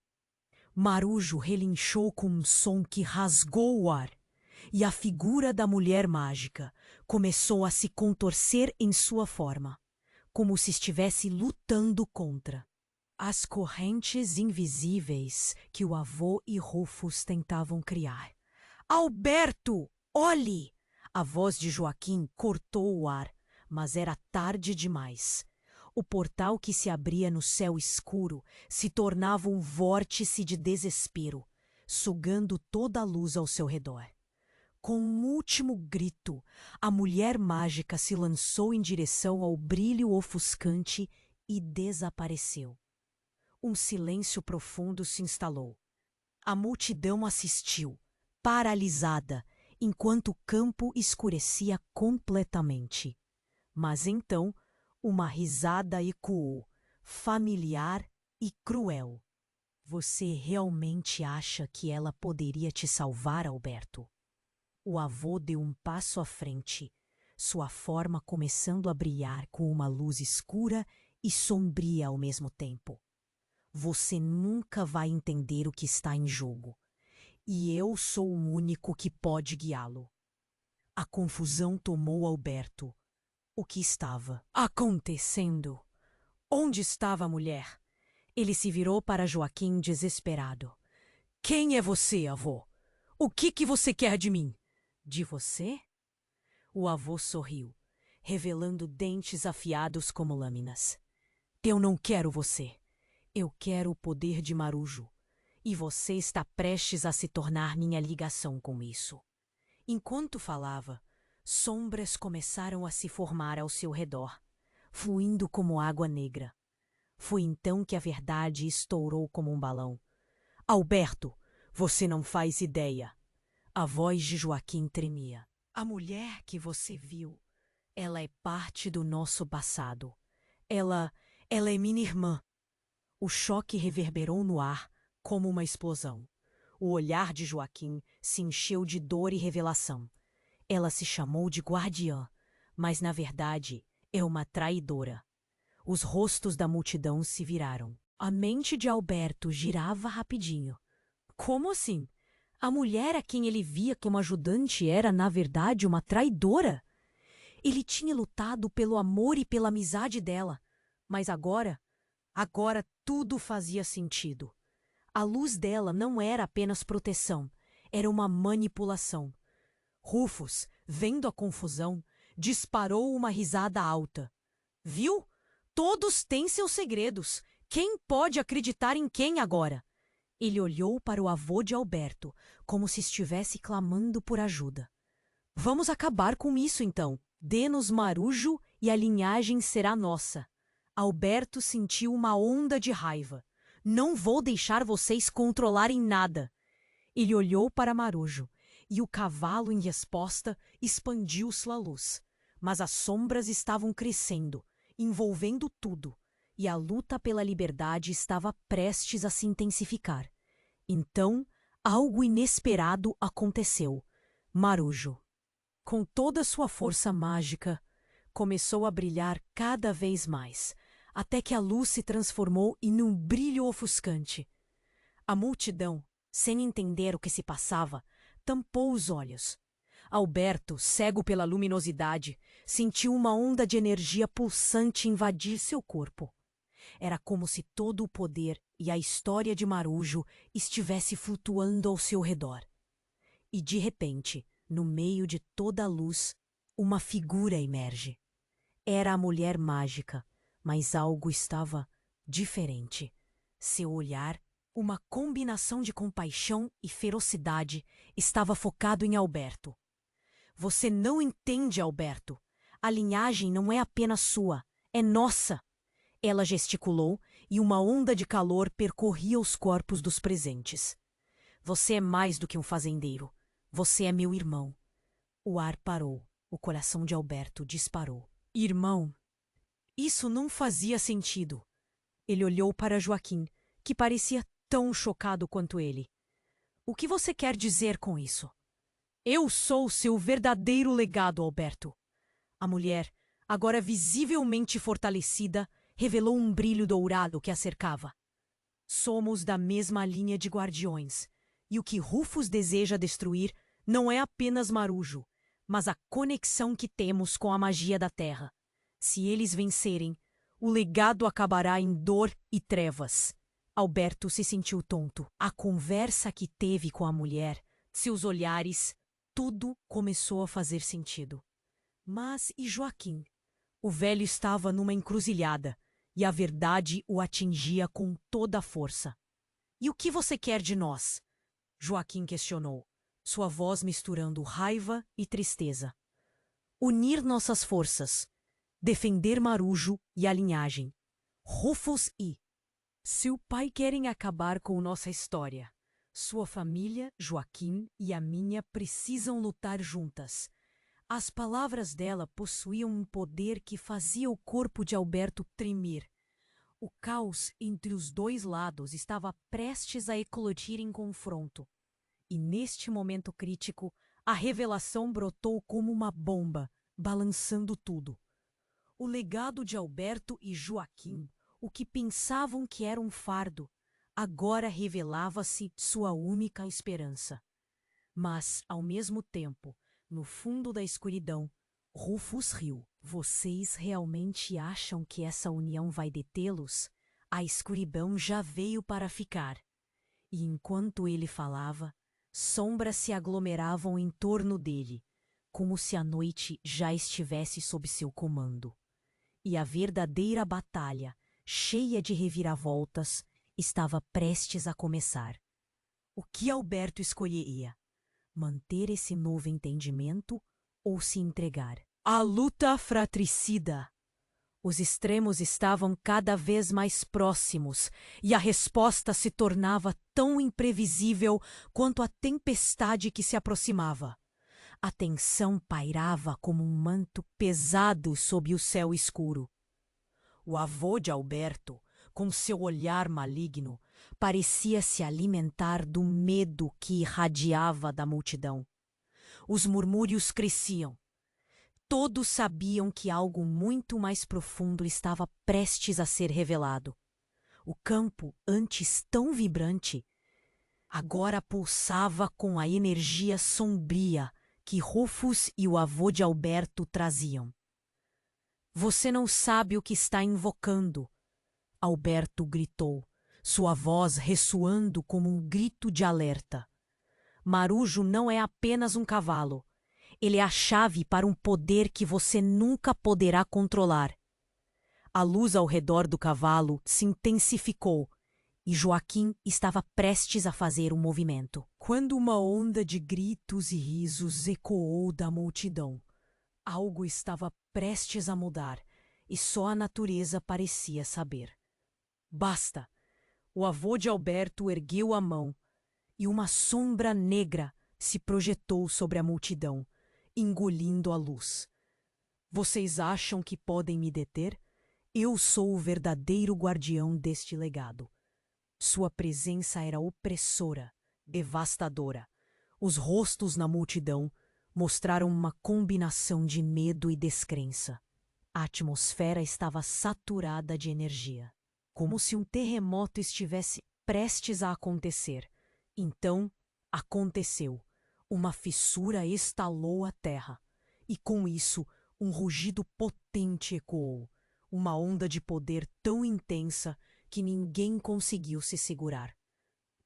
Marujo relinchou com um som que rasgou o ar, e a figura da mulher mágica começou a se contorcer em sua forma, como se estivesse lutando contra as correntes invisíveis que o avô e Rufus tentavam criar. Alberto, olhe! A voz de Joaquim cortou o ar, mas era tarde demais. O portal que se abria no céu escuro se tornava um vórtice de desespero, sugando toda a luz ao seu redor. Com um último grito, a mulher mágica se lançou em direção ao brilho ofuscante e desapareceu. Um silêncio profundo se instalou. A multidão assistiu, paralisada, enquanto o campo escurecia completamente. Mas então, uma risada ecoou, familiar e cruel. Você realmente acha que ela poderia te salvar, Alberto? O avô deu um passo à frente, sua forma começando a brilhar com uma luz escura e sombria ao mesmo tempo. Você nunca vai entender o que está em jogo, e eu sou o único que pode guiá-lo. A confusão tomou Alberto. O que estava acontecendo? Onde estava a mulher? Ele se virou para Joaquim desesperado. Quem é você, avô? O que você quer de mim? De você? O avô sorriu, revelando dentes afiados como lâminas. Eu não quero você. Eu quero o poder de Marujo. E você está prestes a se tornar minha ligação com isso. Enquanto falava, Sombras começaram a se formar ao seu redor, fluindo como água negra. Foi então que a verdade estourou como um balão. Alberto, você não faz ideia. A voz de Joaquim tremia. A mulher que você viu, ela é parte do nosso passado. Ela é minha irmã. O choque reverberou no ar como uma explosão. O olhar de Joaquim se encheu de dor e revelação. Ela se chamou de guardiã, mas na verdade é uma traidora. Os rostos da multidão se viraram. A mente de Alberto girava rapidinho. Como assim? A mulher a quem ele via como ajudante era, na verdade, uma traidora? Ele tinha lutado pelo amor e pela amizade dela, mas agora tudo fazia sentido. A luz dela não era apenas proteção, era uma manipulação. Rufus, vendo a confusão, disparou uma risada alta. Viu? Todos têm seus segredos. Quem pode acreditar em quem agora? Ele olhou para o avô de Alberto, como se estivesse clamando por ajuda. Vamos acabar com isso então. Dê-nos Marujo e a linhagem será nossa. Alberto sentiu uma onda de raiva. Não vou deixar vocês controlarem nada. Ele olhou para Marujo, e o cavalo, em resposta, expandiu sua luz. Mas as sombras estavam crescendo, envolvendo tudo, e a luta pela liberdade estava prestes a se intensificar. Então, algo inesperado aconteceu. Marujo, com toda sua força mágica, começou a brilhar cada vez mais, até que a luz se transformou em um brilho ofuscante. A multidão, sem entender o que se passava, tampou os olhos. Alberto, cego pela luminosidade, sentiu uma onda de energia pulsante invadir seu corpo. Era como se todo o poder e a história de Marujo estivesse flutuando ao seu redor. E de repente, no meio de toda a luz, uma figura emerge. Era a mulher mágica, mas algo estava diferente. Seu olhar, uma combinação de compaixão e ferocidade, estava focado em Alberto. Você não entende, Alberto. A linhagem não é apenas sua, é nossa. Ela gesticulou e uma onda de calor percorria os corpos dos presentes. Você é mais do que um fazendeiro. Você é meu irmão. O ar parou. O coração de Alberto disparou. Irmão? Isso não fazia sentido. Ele olhou para Joaquim, que parecia tão chocado quanto ele. O que você quer dizer com isso? Eu sou seu verdadeiro legado, Alberto. A mulher, agora visivelmente fortalecida, revelou um brilho dourado que a cercava. Somos da mesma linha de guardiões, e o que Rufus deseja destruir não é apenas Marujo, mas a conexão que temos com a magia da Terra. Se eles vencerem, o legado acabará em dor e trevas. Alberto se sentiu tonto. A conversa que teve com a mulher, seus olhares, tudo começou a fazer sentido. Mas e Joaquim? O velho estava numa encruzilhada, e a verdade o atingia com toda a força. E o que você quer de nós? Joaquim questionou, sua voz misturando raiva e tristeza. Unir nossas forças. Defender Marujo e a linhagem. Rufus e seu pai querem acabar com nossa história. Sua família, Joaquim e a minha precisam lutar juntas. As palavras dela possuíam um poder que fazia o corpo de Alberto tremer. O caos entre os dois lados estava prestes a eclodir em confronto. E neste momento crítico, a revelação brotou como uma bomba, balançando tudo. O legado de Alberto e Joaquim, o que pensavam que era um fardo, agora revelava-se sua única esperança. Mas, ao mesmo tempo, no fundo da escuridão, Rufus riu. Vocês realmente acham que essa união vai detê-los? A escuridão já veio para ficar. E enquanto ele falava, sombras se aglomeravam em torno dele, como se a noite já estivesse sob seu comando. E a verdadeira batalha, cheia de reviravoltas, estava prestes a começar. O que Alberto escolheria? Manter esse novo entendimento ou se entregar. A luta fratricida. Os extremos estavam cada vez mais próximos e a resposta se tornava tão imprevisível quanto a tempestade que se aproximava. A tensão pairava como um manto pesado sob o céu escuro. O avô de Alberto, com seu olhar maligno, parecia se alimentar do medo que irradiava da multidão. Os murmúrios cresciam. Todos sabiam que algo muito mais profundo estava prestes a ser revelado. O campo, antes tão vibrante, agora pulsava com a energia sombria que Rufus e o avô de Alberto traziam. Você não sabe o que está invocando, Alberto gritou, sua voz ressoando como um grito de alerta. Marujo não é apenas um cavalo. Ele é a chave para um poder que você nunca poderá controlar. A luz ao redor do cavalo se intensificou e Joaquim estava prestes a fazer um movimento, quando uma onda de gritos e risos ecoou da multidão. Algo estava prestes a mudar e só a natureza parecia saber. Basta! O avô de Alberto ergueu a mão e uma sombra negra se projetou sobre a multidão, engolindo a luz. Vocês acham que podem me deter? Eu sou o verdadeiro guardião deste legado. Sua presença era opressora, devastadora. Os rostos na multidão mostraram uma combinação de medo e descrença. A atmosfera estava saturada de energia, como se um terremoto estivesse prestes a acontecer. Então, aconteceu. Uma fissura estalou a terra, e com isso um rugido potente ecoou, uma onda de poder tão intensa que ninguém conseguiu se segurar.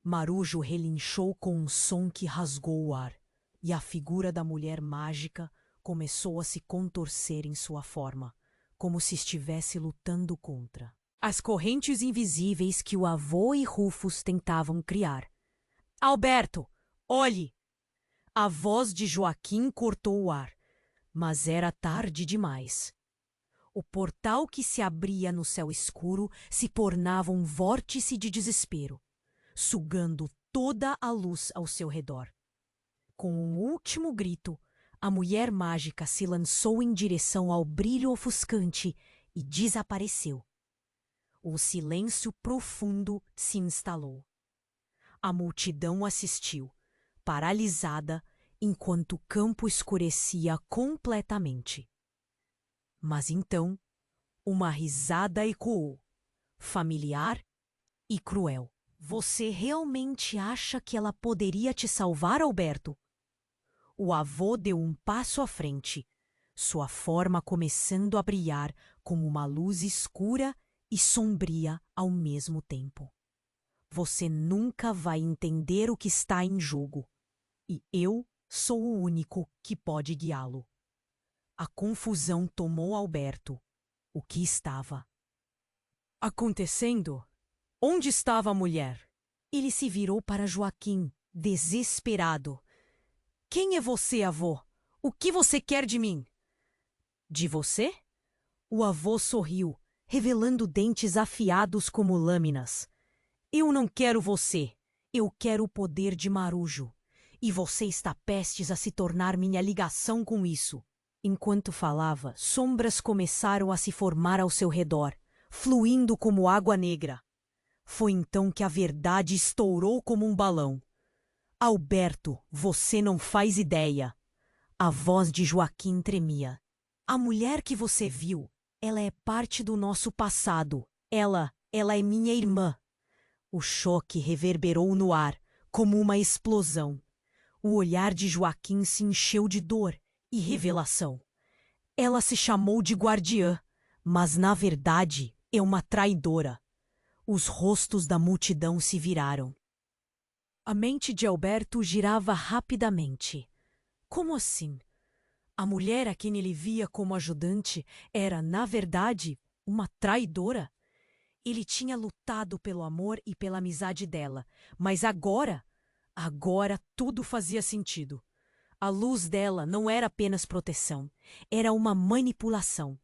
Marujo relinchou com um som que rasgou o ar, e a figura da mulher mágica começou a se contorcer em sua forma, como se estivesse lutando contra as correntes invisíveis que o avô e Rufus tentavam criar. Alberto, olhe! A voz de Joaquim cortou o ar, mas era tarde demais. O portal que se abria no céu escuro se tornava um vórtice de desespero, sugando toda a luz ao seu redor. Com um último grito, a mulher mágica se lançou em direção ao brilho ofuscante e desapareceu. O silêncio profundo se instalou. A multidão assistiu, paralisada, enquanto o campo escurecia completamente. Mas então, uma risada ecoou, familiar e cruel. Você realmente acha que ela poderia te salvar, Alberto? O avô deu um passo à frente, sua forma começando a brilhar como uma luz escura e sombria ao mesmo tempo. Você nunca vai entender o que está em jogo, e eu sou o único que pode guiá-lo. A confusão tomou Alberto. O que estava acontecendo? Onde estava a mulher? Ele se virou para Joaquim, desesperado. Quem é você, avô? O que você quer de mim? De você? O avô sorriu, revelando dentes afiados como lâminas. Eu não quero você. Eu quero o poder de Marujo. E você está prestes a se tornar minha ligação com isso. Enquanto falava, sombras começaram a se formar ao seu redor, fluindo como água negra. Foi então que a verdade estourou como um balão. Alberto, você não faz ideia. A voz de Joaquim tremia. A mulher que você viu, ela é parte do nosso passado. Ela é minha irmã. O choque reverberou no ar, como uma explosão. O olhar de Joaquim se encheu de dor e revelação. Ela se chamou de guardiã, mas na verdade é uma traidora. Os rostos da multidão se viraram. A mente de Alberto girava rapidamente. Como assim? A mulher a quem ele via como ajudante era, na verdade, uma traidora? Ele tinha lutado pelo amor e pela amizade dela, mas agora tudo fazia sentido. A luz dela não era apenas proteção, era uma manipulação.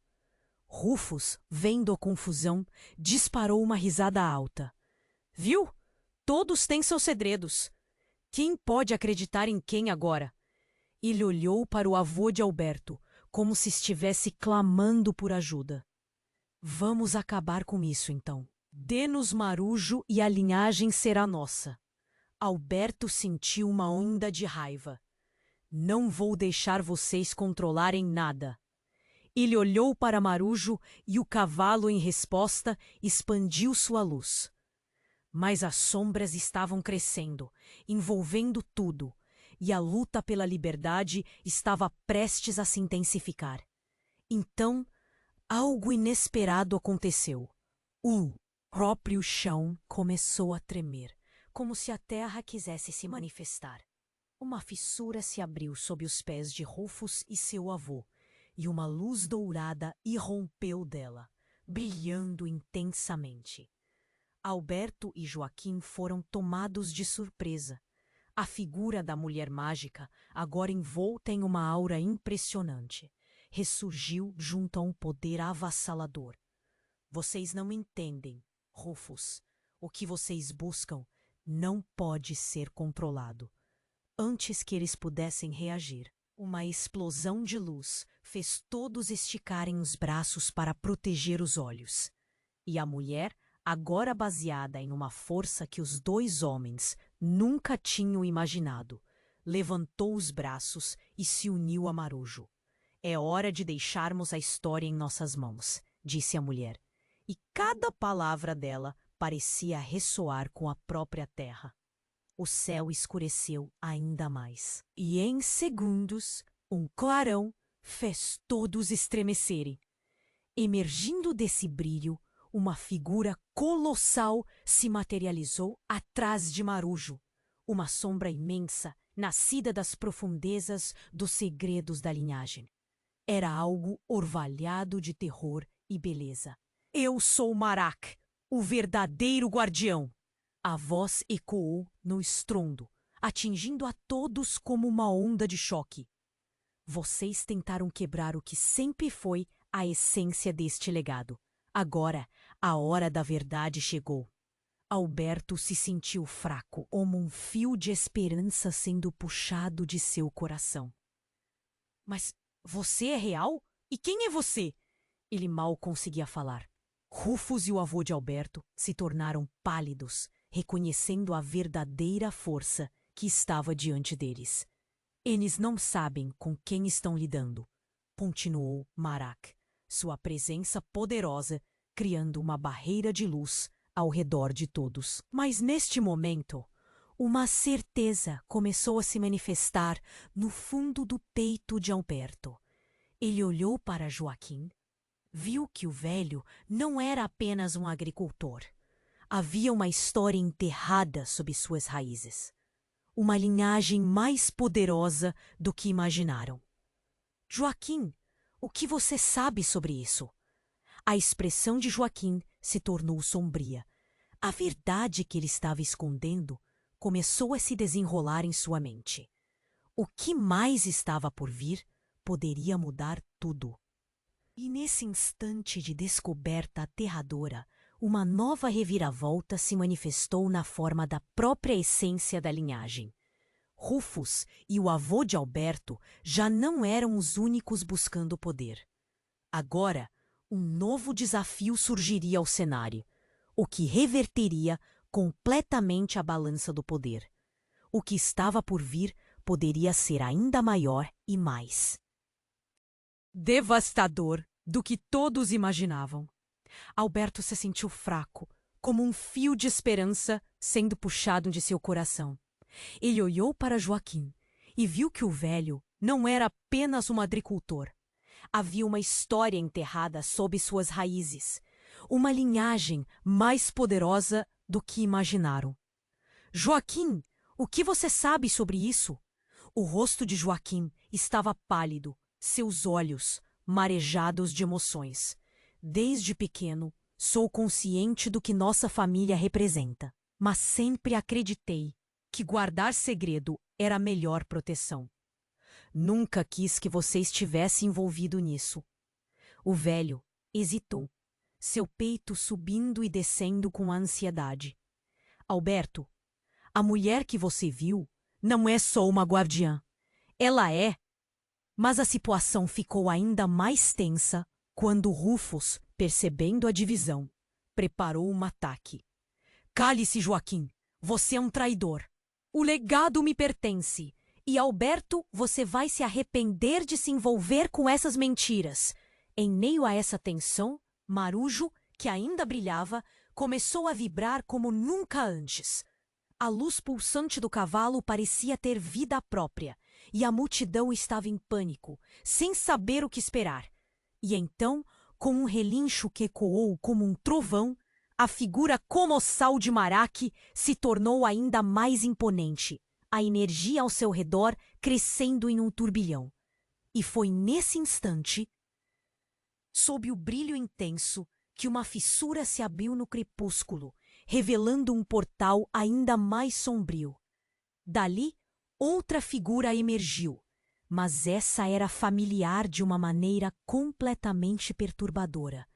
Rufus, vendo a confusão, disparou uma risada alta. Viu? Todos têm seus segredos. Quem pode acreditar em quem agora? Ele olhou para o avô de Alberto, como se estivesse clamando por ajuda. Vamos acabar com isso, então. Dê-nos Marujo e a linhagem será nossa. Alberto sentiu uma onda de raiva. Não vou deixar vocês controlarem nada. Ele olhou para Marujo e o cavalo, em resposta, expandiu sua luz. Mas as sombras estavam crescendo, envolvendo tudo, e a luta pela liberdade estava prestes a se intensificar. Então, algo inesperado aconteceu. O próprio chão começou a tremer, como se a terra quisesse se manifestar. Uma fissura se abriu sob os pés de Rufus e seu avô, e uma luz dourada irrompeu dela, brilhando intensamente. Alberto e Joaquim foram tomados de surpresa. A figura da mulher mágica, agora envolta em uma aura impressionante, ressurgiu junto a um poder avassalador. Vocês não entendem, Rufus. O que vocês buscam não pode ser controlado. Antes que eles pudessem reagir, uma explosão de luz fez todos esticarem os braços para proteger os olhos. E a mulher, agora baseada em uma força que os dois homens nunca tinham imaginado, levantou os braços e se uniu a Marujo. É hora de deixarmos a história em nossas mãos, disse a mulher, e cada palavra dela parecia ressoar com a própria terra. O céu escureceu ainda mais, e em segundos, um clarão fez todos estremecerem. Emergindo desse brilho, uma figura colossal se materializou atrás de Marujo, uma sombra imensa, nascida das profundezas dos segredos da linhagem. Era algo orvalhado de terror e beleza. Eu sou Marak, o verdadeiro guardião! A voz ecoou no estrondo, atingindo a todos como uma onda de choque. Vocês tentaram quebrar o que sempre foi a essência deste legado. Agora, a hora da verdade chegou. Alberto se sentiu fraco, como um fio de esperança sendo puxado de seu coração. Mas você é real? E quem é você? Ele mal conseguia falar. Rufus e o avô de Alberto se tornaram pálidos, reconhecendo a verdadeira força que estava diante deles. Eles não sabem com quem estão lidando, continuou Marak, sua presença poderosa criando uma barreira de luz ao redor de todos. Mas neste momento, uma certeza começou a se manifestar no fundo do peito de Alberto. Ele olhou para Joaquim, viu que o velho não era apenas um agricultor. Havia uma história enterrada sob suas raízes. Uma linhagem mais poderosa do que imaginaram. Joaquim, o que você sabe sobre isso? A expressão de Joaquim se tornou sombria. A verdade que ele estava escondendo começou a se desenrolar em sua mente. O que mais estava por vir poderia mudar tudo. E nesse instante de descoberta aterradora, uma nova reviravolta se manifestou na forma da própria essência da linhagem. Rufus e o avô de Alberto já não eram os únicos buscando poder. Agora, um novo desafio surgiria ao cenário, o que reverteria completamente a balança do poder. O que estava por vir poderia ser ainda maior e mais devastador do que todos imaginavam. Alberto se sentiu fraco, como um fio de esperança sendo puxado de seu coração. Ele olhou para Joaquim e viu que o velho não era apenas um agricultor. Havia uma história enterrada sob suas raízes, uma linhagem mais poderosa do que imaginaram. Joaquim, o que você sabe sobre isso? O rosto de Joaquim estava pálido, seus olhos marejados de emoções. Desde pequeno, sou consciente do que nossa família representa, mas sempre acreditei que guardar segredo era a melhor proteção. Nunca quis que você estivesse envolvido nisso. O velho hesitou, seu peito subindo e descendo com ansiedade. Alberto, a mulher que você viu não é só uma guardiã. Ela é. Mas a situação ficou ainda mais tensa quando Rufus, percebendo a divisão, preparou um ataque. Cale-se, Joaquim. Você é um traidor. O legado me pertence. E, Alberto, você vai se arrepender de se envolver com essas mentiras. Em meio a essa tensão, Marujo, que ainda brilhava, começou a vibrar como nunca antes. A luz pulsante do cavalo parecia ter vida própria, e a multidão estava em pânico, sem saber o que esperar. E então, com um relincho que ecoou como um trovão, a figura colossal de Marak se tornou ainda mais imponente, a energia ao seu redor crescendo em um turbilhão. E foi nesse instante, sob o brilho intenso, que uma fissura se abriu no crepúsculo, revelando um portal ainda mais sombrio. Dali, outra figura emergiu, mas essa era familiar de uma maneira completamente perturbadora.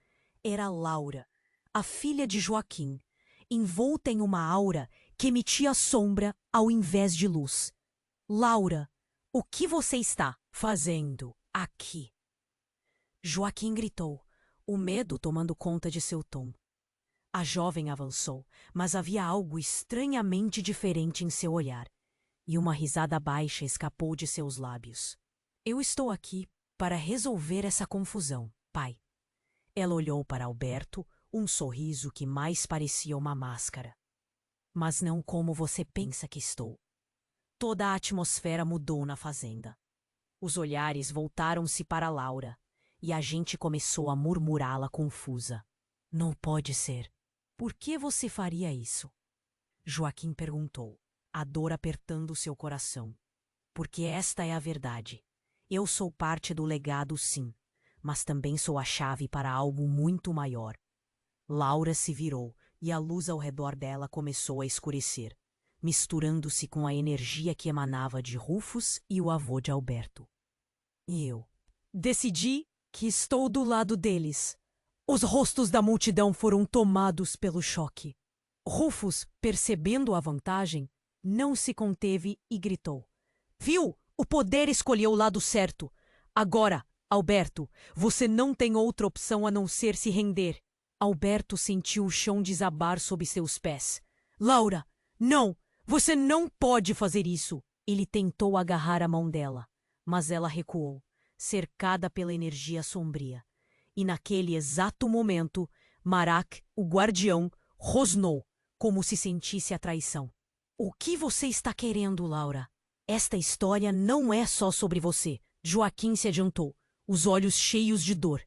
Era Laura, a filha de Joaquim, envolta em uma aura que emitia sombra ao invés de luz. Laura, o que você está fazendo aqui? Joaquim gritou, o medo tomando conta de seu tom. A jovem avançou, mas havia algo estranhamente diferente em seu olhar, e uma risada baixa escapou de seus lábios. Eu estou aqui para resolver essa confusão, pai. Ela olhou para Alberto, um sorriso que mais parecia uma máscara. Mas não como você pensa que estou. Toda a atmosfera mudou na fazenda. Os olhares voltaram-se para Laura, e a gente começou a murmurá-la confusa. Não pode ser. Por que você faria isso? Joaquim perguntou, a dor apertando seu coração. Porque esta é a verdade. Eu sou parte do legado, sim, mas também sou a chave para algo muito maior. Laura se virou e a luz ao redor dela começou a escurecer, misturando-se com a energia que emanava de Rufus e o avô de Alberto. E eu decidi que estou do lado deles. Os rostos da multidão foram tomados pelo choque. Rufus, percebendo a vantagem, não se conteve e gritou. Viu? O poder escolheu o lado certo. Agora, Alberto, você não tem outra opção a não ser se render. Alberto sentiu o chão desabar sob seus pés. Laura, não! Você não pode fazer isso! Ele tentou agarrar a mão dela, mas ela recuou, cercada pela energia sombria. E naquele exato momento, Marak, o guardião, rosnou, como se sentisse a traição. O que você está querendo, Laura? Esta história não é só sobre você. Joaquim se adiantou, os olhos cheios de dor.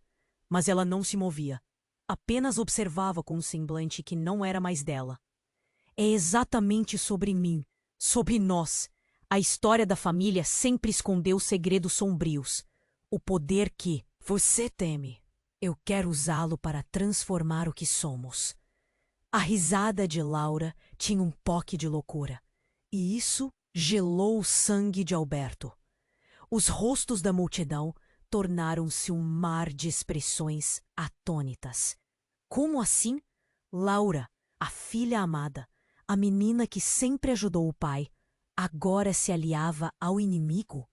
Mas ela não se movia. Apenas observava com um semblante que não era mais dela. É exatamente sobre mim, sobre nós. A história da família sempre escondeu segredos sombrios. O poder que você teme. Eu quero usá-lo para transformar o que somos. A risada de Laura tinha um toque de loucura. E isso gelou o sangue de Alberto. Os rostos da multidão tornaram-se um mar de expressões atônitas. Como assim? Laura, a filha amada, a menina que sempre ajudou o pai, agora se aliava ao inimigo?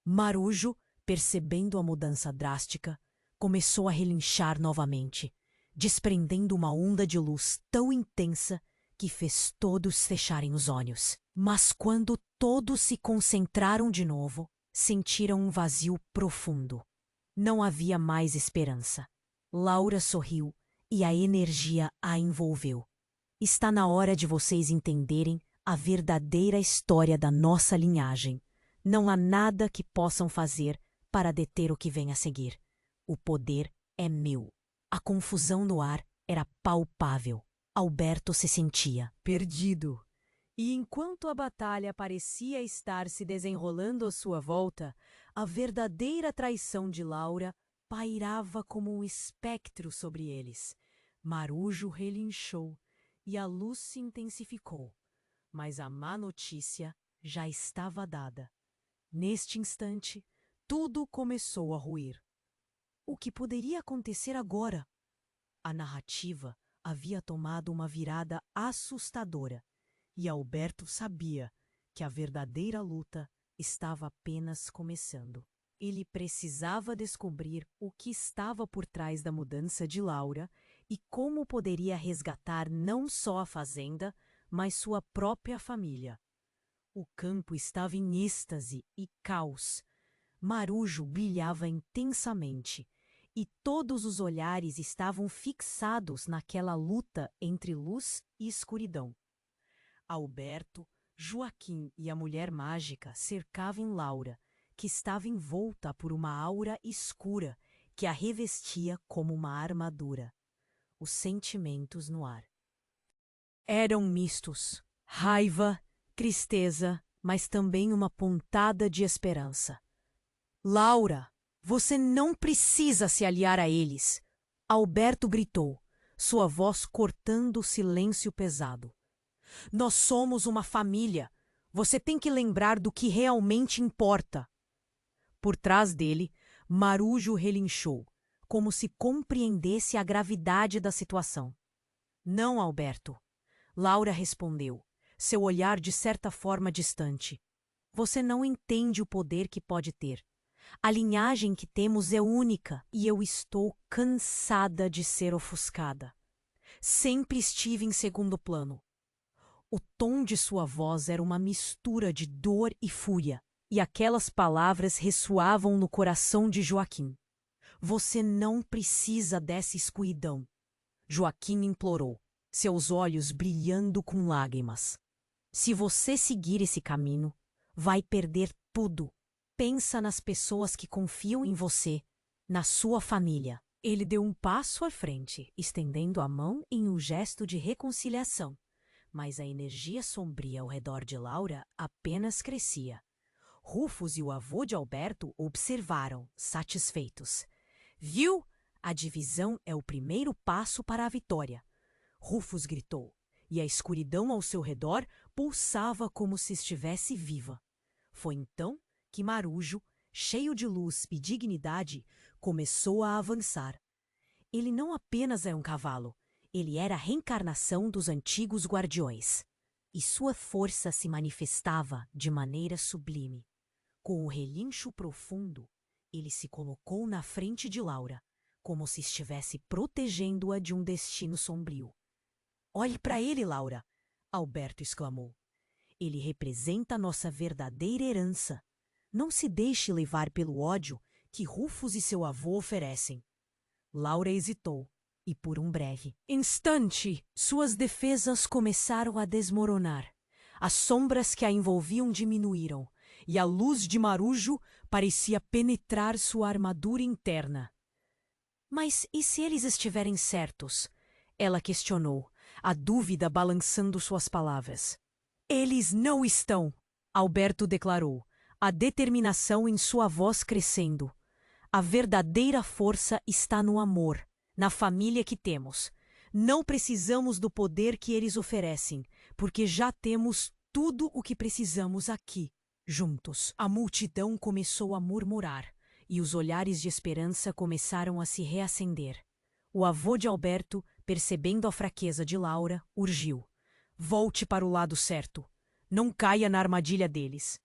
Marujo, percebendo a mudança drástica, começou a relinchar novamente, desprendendo uma onda de luz tão intensa que fez todos fecharem os olhos. Mas quando todos se concentraram de novo, sentiram um vazio profundo. Não havia mais esperança. Laura sorriu e a energia a envolveu. Está na hora de vocês entenderem a verdadeira história da nossa linhagem. Não há nada que possam fazer para deter o que vem a seguir. O poder é meu. A confusão no ar era palpável. Alberto se sentia perdido. E enquanto a batalha parecia estar se desenrolando à sua volta, a verdadeira traição de Laura pairava como um espectro sobre eles. Marujo relinchou e a luz se intensificou. Mas a má notícia já estava dada. Neste instante, tudo começou a ruir. O que poderia acontecer agora? A narrativa havia tomado uma virada assustadora e Alberto sabia que a verdadeira luta estava apenas começando. Ele precisava descobrir o que estava por trás da mudança de Laura e como poderia resgatar não só a fazenda, mas sua própria família. O campo estava em êxtase e caos. Marujo brilhava intensamente e todos os olhares estavam fixados naquela luta entre luz e escuridão. Alberto, Joaquim e a mulher mágica cercavam Laura, que estava envolta por uma aura escura que a revestia como uma armadura. Os sentimentos no ar eram mistos: raiva, tristeza, mas também uma pontada de esperança. Laura, você não precisa se aliar a eles! Alberto gritou, sua voz cortando o silêncio pesado. Nós somos uma família. Você tem que lembrar do que realmente importa. Por trás dele, Marujo relinchou, como se compreendesse a gravidade da situação. Não, Alberto. Laura respondeu, seu olhar de certa forma distante. Você não entende o poder que pode ter. A linhagem que temos é única e eu estou cansada de ser ofuscada. Sempre estive em segundo plano. O tom de sua voz era uma mistura de dor e fúria, e aquelas palavras ressoavam no coração de Joaquim. Você não precisa dessa escuridão, Joaquim implorou, seus olhos brilhando com lágrimas. Se você seguir esse caminho, vai perder tudo. Pensa nas pessoas que confiam em você, na sua família. Ele deu um passo à frente, estendendo a mão em um gesto de reconciliação. Mas a energia sombria ao redor de Laura apenas crescia. Rufus e o avô de Alberto observaram, satisfeitos. Viu? A divisão é o primeiro passo para a vitória. Rufus gritou, e a escuridão ao seu redor pulsava como se estivesse viva. Foi então que Marujo, cheio de luz e dignidade, começou a avançar. Ele não apenas era um cavalo, ele era a reencarnação dos antigos guardiões. E sua força se manifestava de maneira sublime. Com o relincho profundo, ele se colocou na frente de Laura, como se estivesse protegendo-a de um destino sombrio. Olhe para ele, Laura! Alberto exclamou. Ele representa nossa verdadeira herança. Não se deixe levar pelo ódio que Rufus e seu avô oferecem. Laura hesitou, e por um breve instante, suas defesas começaram a desmoronar. As sombras que a envolviam diminuíram, e a luz de Marujo parecia penetrar sua armadura interna. Mas e se eles estiverem certos? Ela questionou, a dúvida balançando suas palavras. Eles não estão, Alberto declarou, a determinação em sua voz crescendo. A verdadeira força está no amor, na família que temos. Não precisamos do poder que eles oferecem, porque já temos tudo o que precisamos aqui, juntos. A multidão começou a murmurar, e os olhares de esperança começaram a se reacender. O avô de Alberto, percebendo a fraqueza de Laura, urgiu. Volte para o lado certo. Não caia na armadilha deles.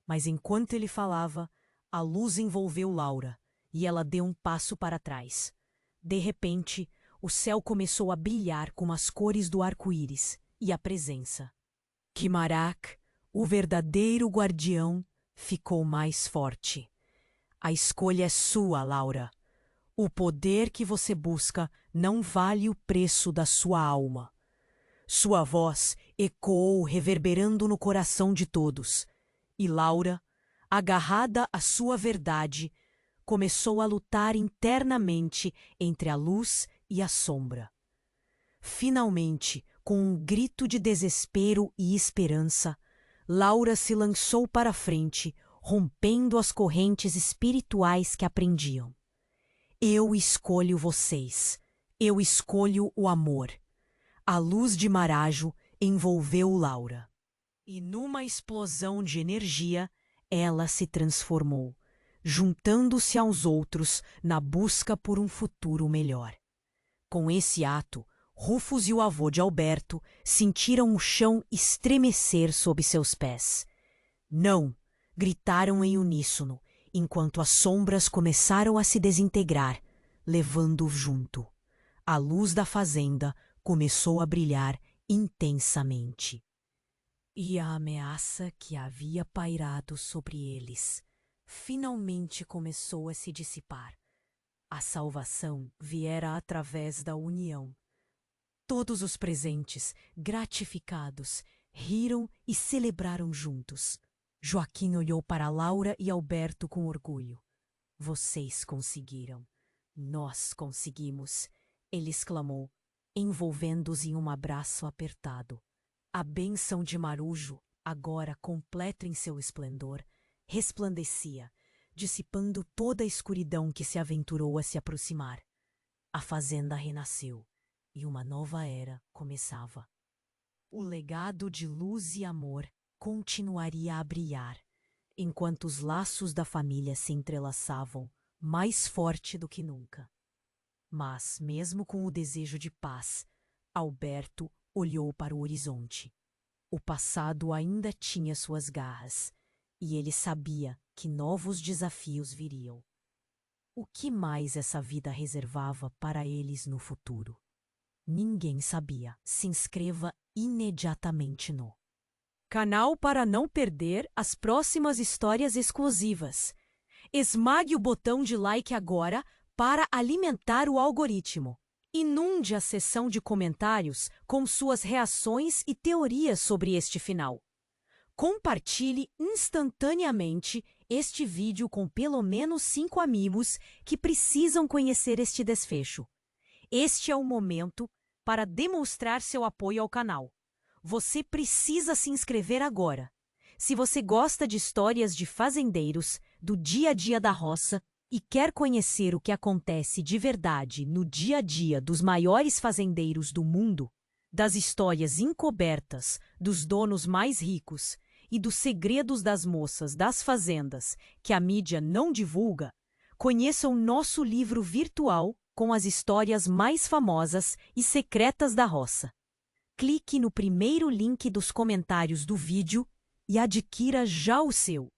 Mas enquanto ele falava, a luz envolveu Laura, e ela deu um passo para trás. De repente, o céu começou a brilhar com as cores do arco-íris e a presença. Kimarak, o verdadeiro guardião, ficou mais forte. A escolha é sua, Laura. O poder que você busca não vale o preço da sua alma. Sua voz ecoou reverberando no coração de todos, e Laura, agarrada à sua verdade, começou a lutar internamente entre a luz e a sombra. Finalmente, com um grito de desespero e esperança, Laura se lançou para a frente, rompendo as correntes espirituais que a prendiam. Eu escolho vocês. Eu escolho o amor. A luz de Marajo envolveu Laura. E numa explosão de energia, ela se transformou, juntando-se aos outros na busca por um futuro melhor. Com esse ato, Rufus e o avô de Alberto sentiram o chão estremecer sob seus pés. Não! Gritaram em uníssono, enquanto as sombras começaram a se desintegrar, levando-o junto. A luz da fazenda começou a brilhar intensamente. E a ameaça que havia pairado sobre eles finalmente começou a se dissipar. A salvação viera através da união. Todos os presentes, gratificados, riram e celebraram juntos. Joaquim olhou para Laura e Alberto com orgulho. Vocês conseguiram. Nós conseguimos, ele exclamou, envolvendo-os em um abraço apertado. A bênção de Marujo, agora completa em seu esplendor, resplandecia, dissipando toda a escuridão que se aventurou a se aproximar. A fazenda renasceu e uma nova era começava. O legado de luz e amor continuaria a brilhar, enquanto os laços da família se entrelaçavam mais forte do que nunca. Mas, mesmo com o desejo de paz, Alberto olhou para o horizonte. O passado ainda tinha suas garras, e ele sabia que novos desafios viriam. O que mais essa vida reservava para eles no futuro? Ninguém sabia. Se inscreva imediatamente no canal para não perder as próximas histórias exclusivas. Esmague o botão de like agora para alimentar o algoritmo. Inunde a seção de comentários com suas reações e teorias sobre este final. Compartilhe instantaneamente este vídeo com pelo menos 5 amigos que precisam conhecer este desfecho. Este é o momento para demonstrar seu apoio ao canal. Você precisa se inscrever agora. Se você gosta de histórias de fazendeiros, do dia a dia da roça e quer conhecer o que acontece de verdade no dia a dia dos maiores fazendeiros do mundo, das histórias encobertas dos donos mais ricos e dos segredos das moças das fazendas que a mídia não divulga, conheça o nosso livro virtual com as histórias mais famosas e secretas da roça. Clique no primeiro link dos comentários do vídeo e adquira já o seu.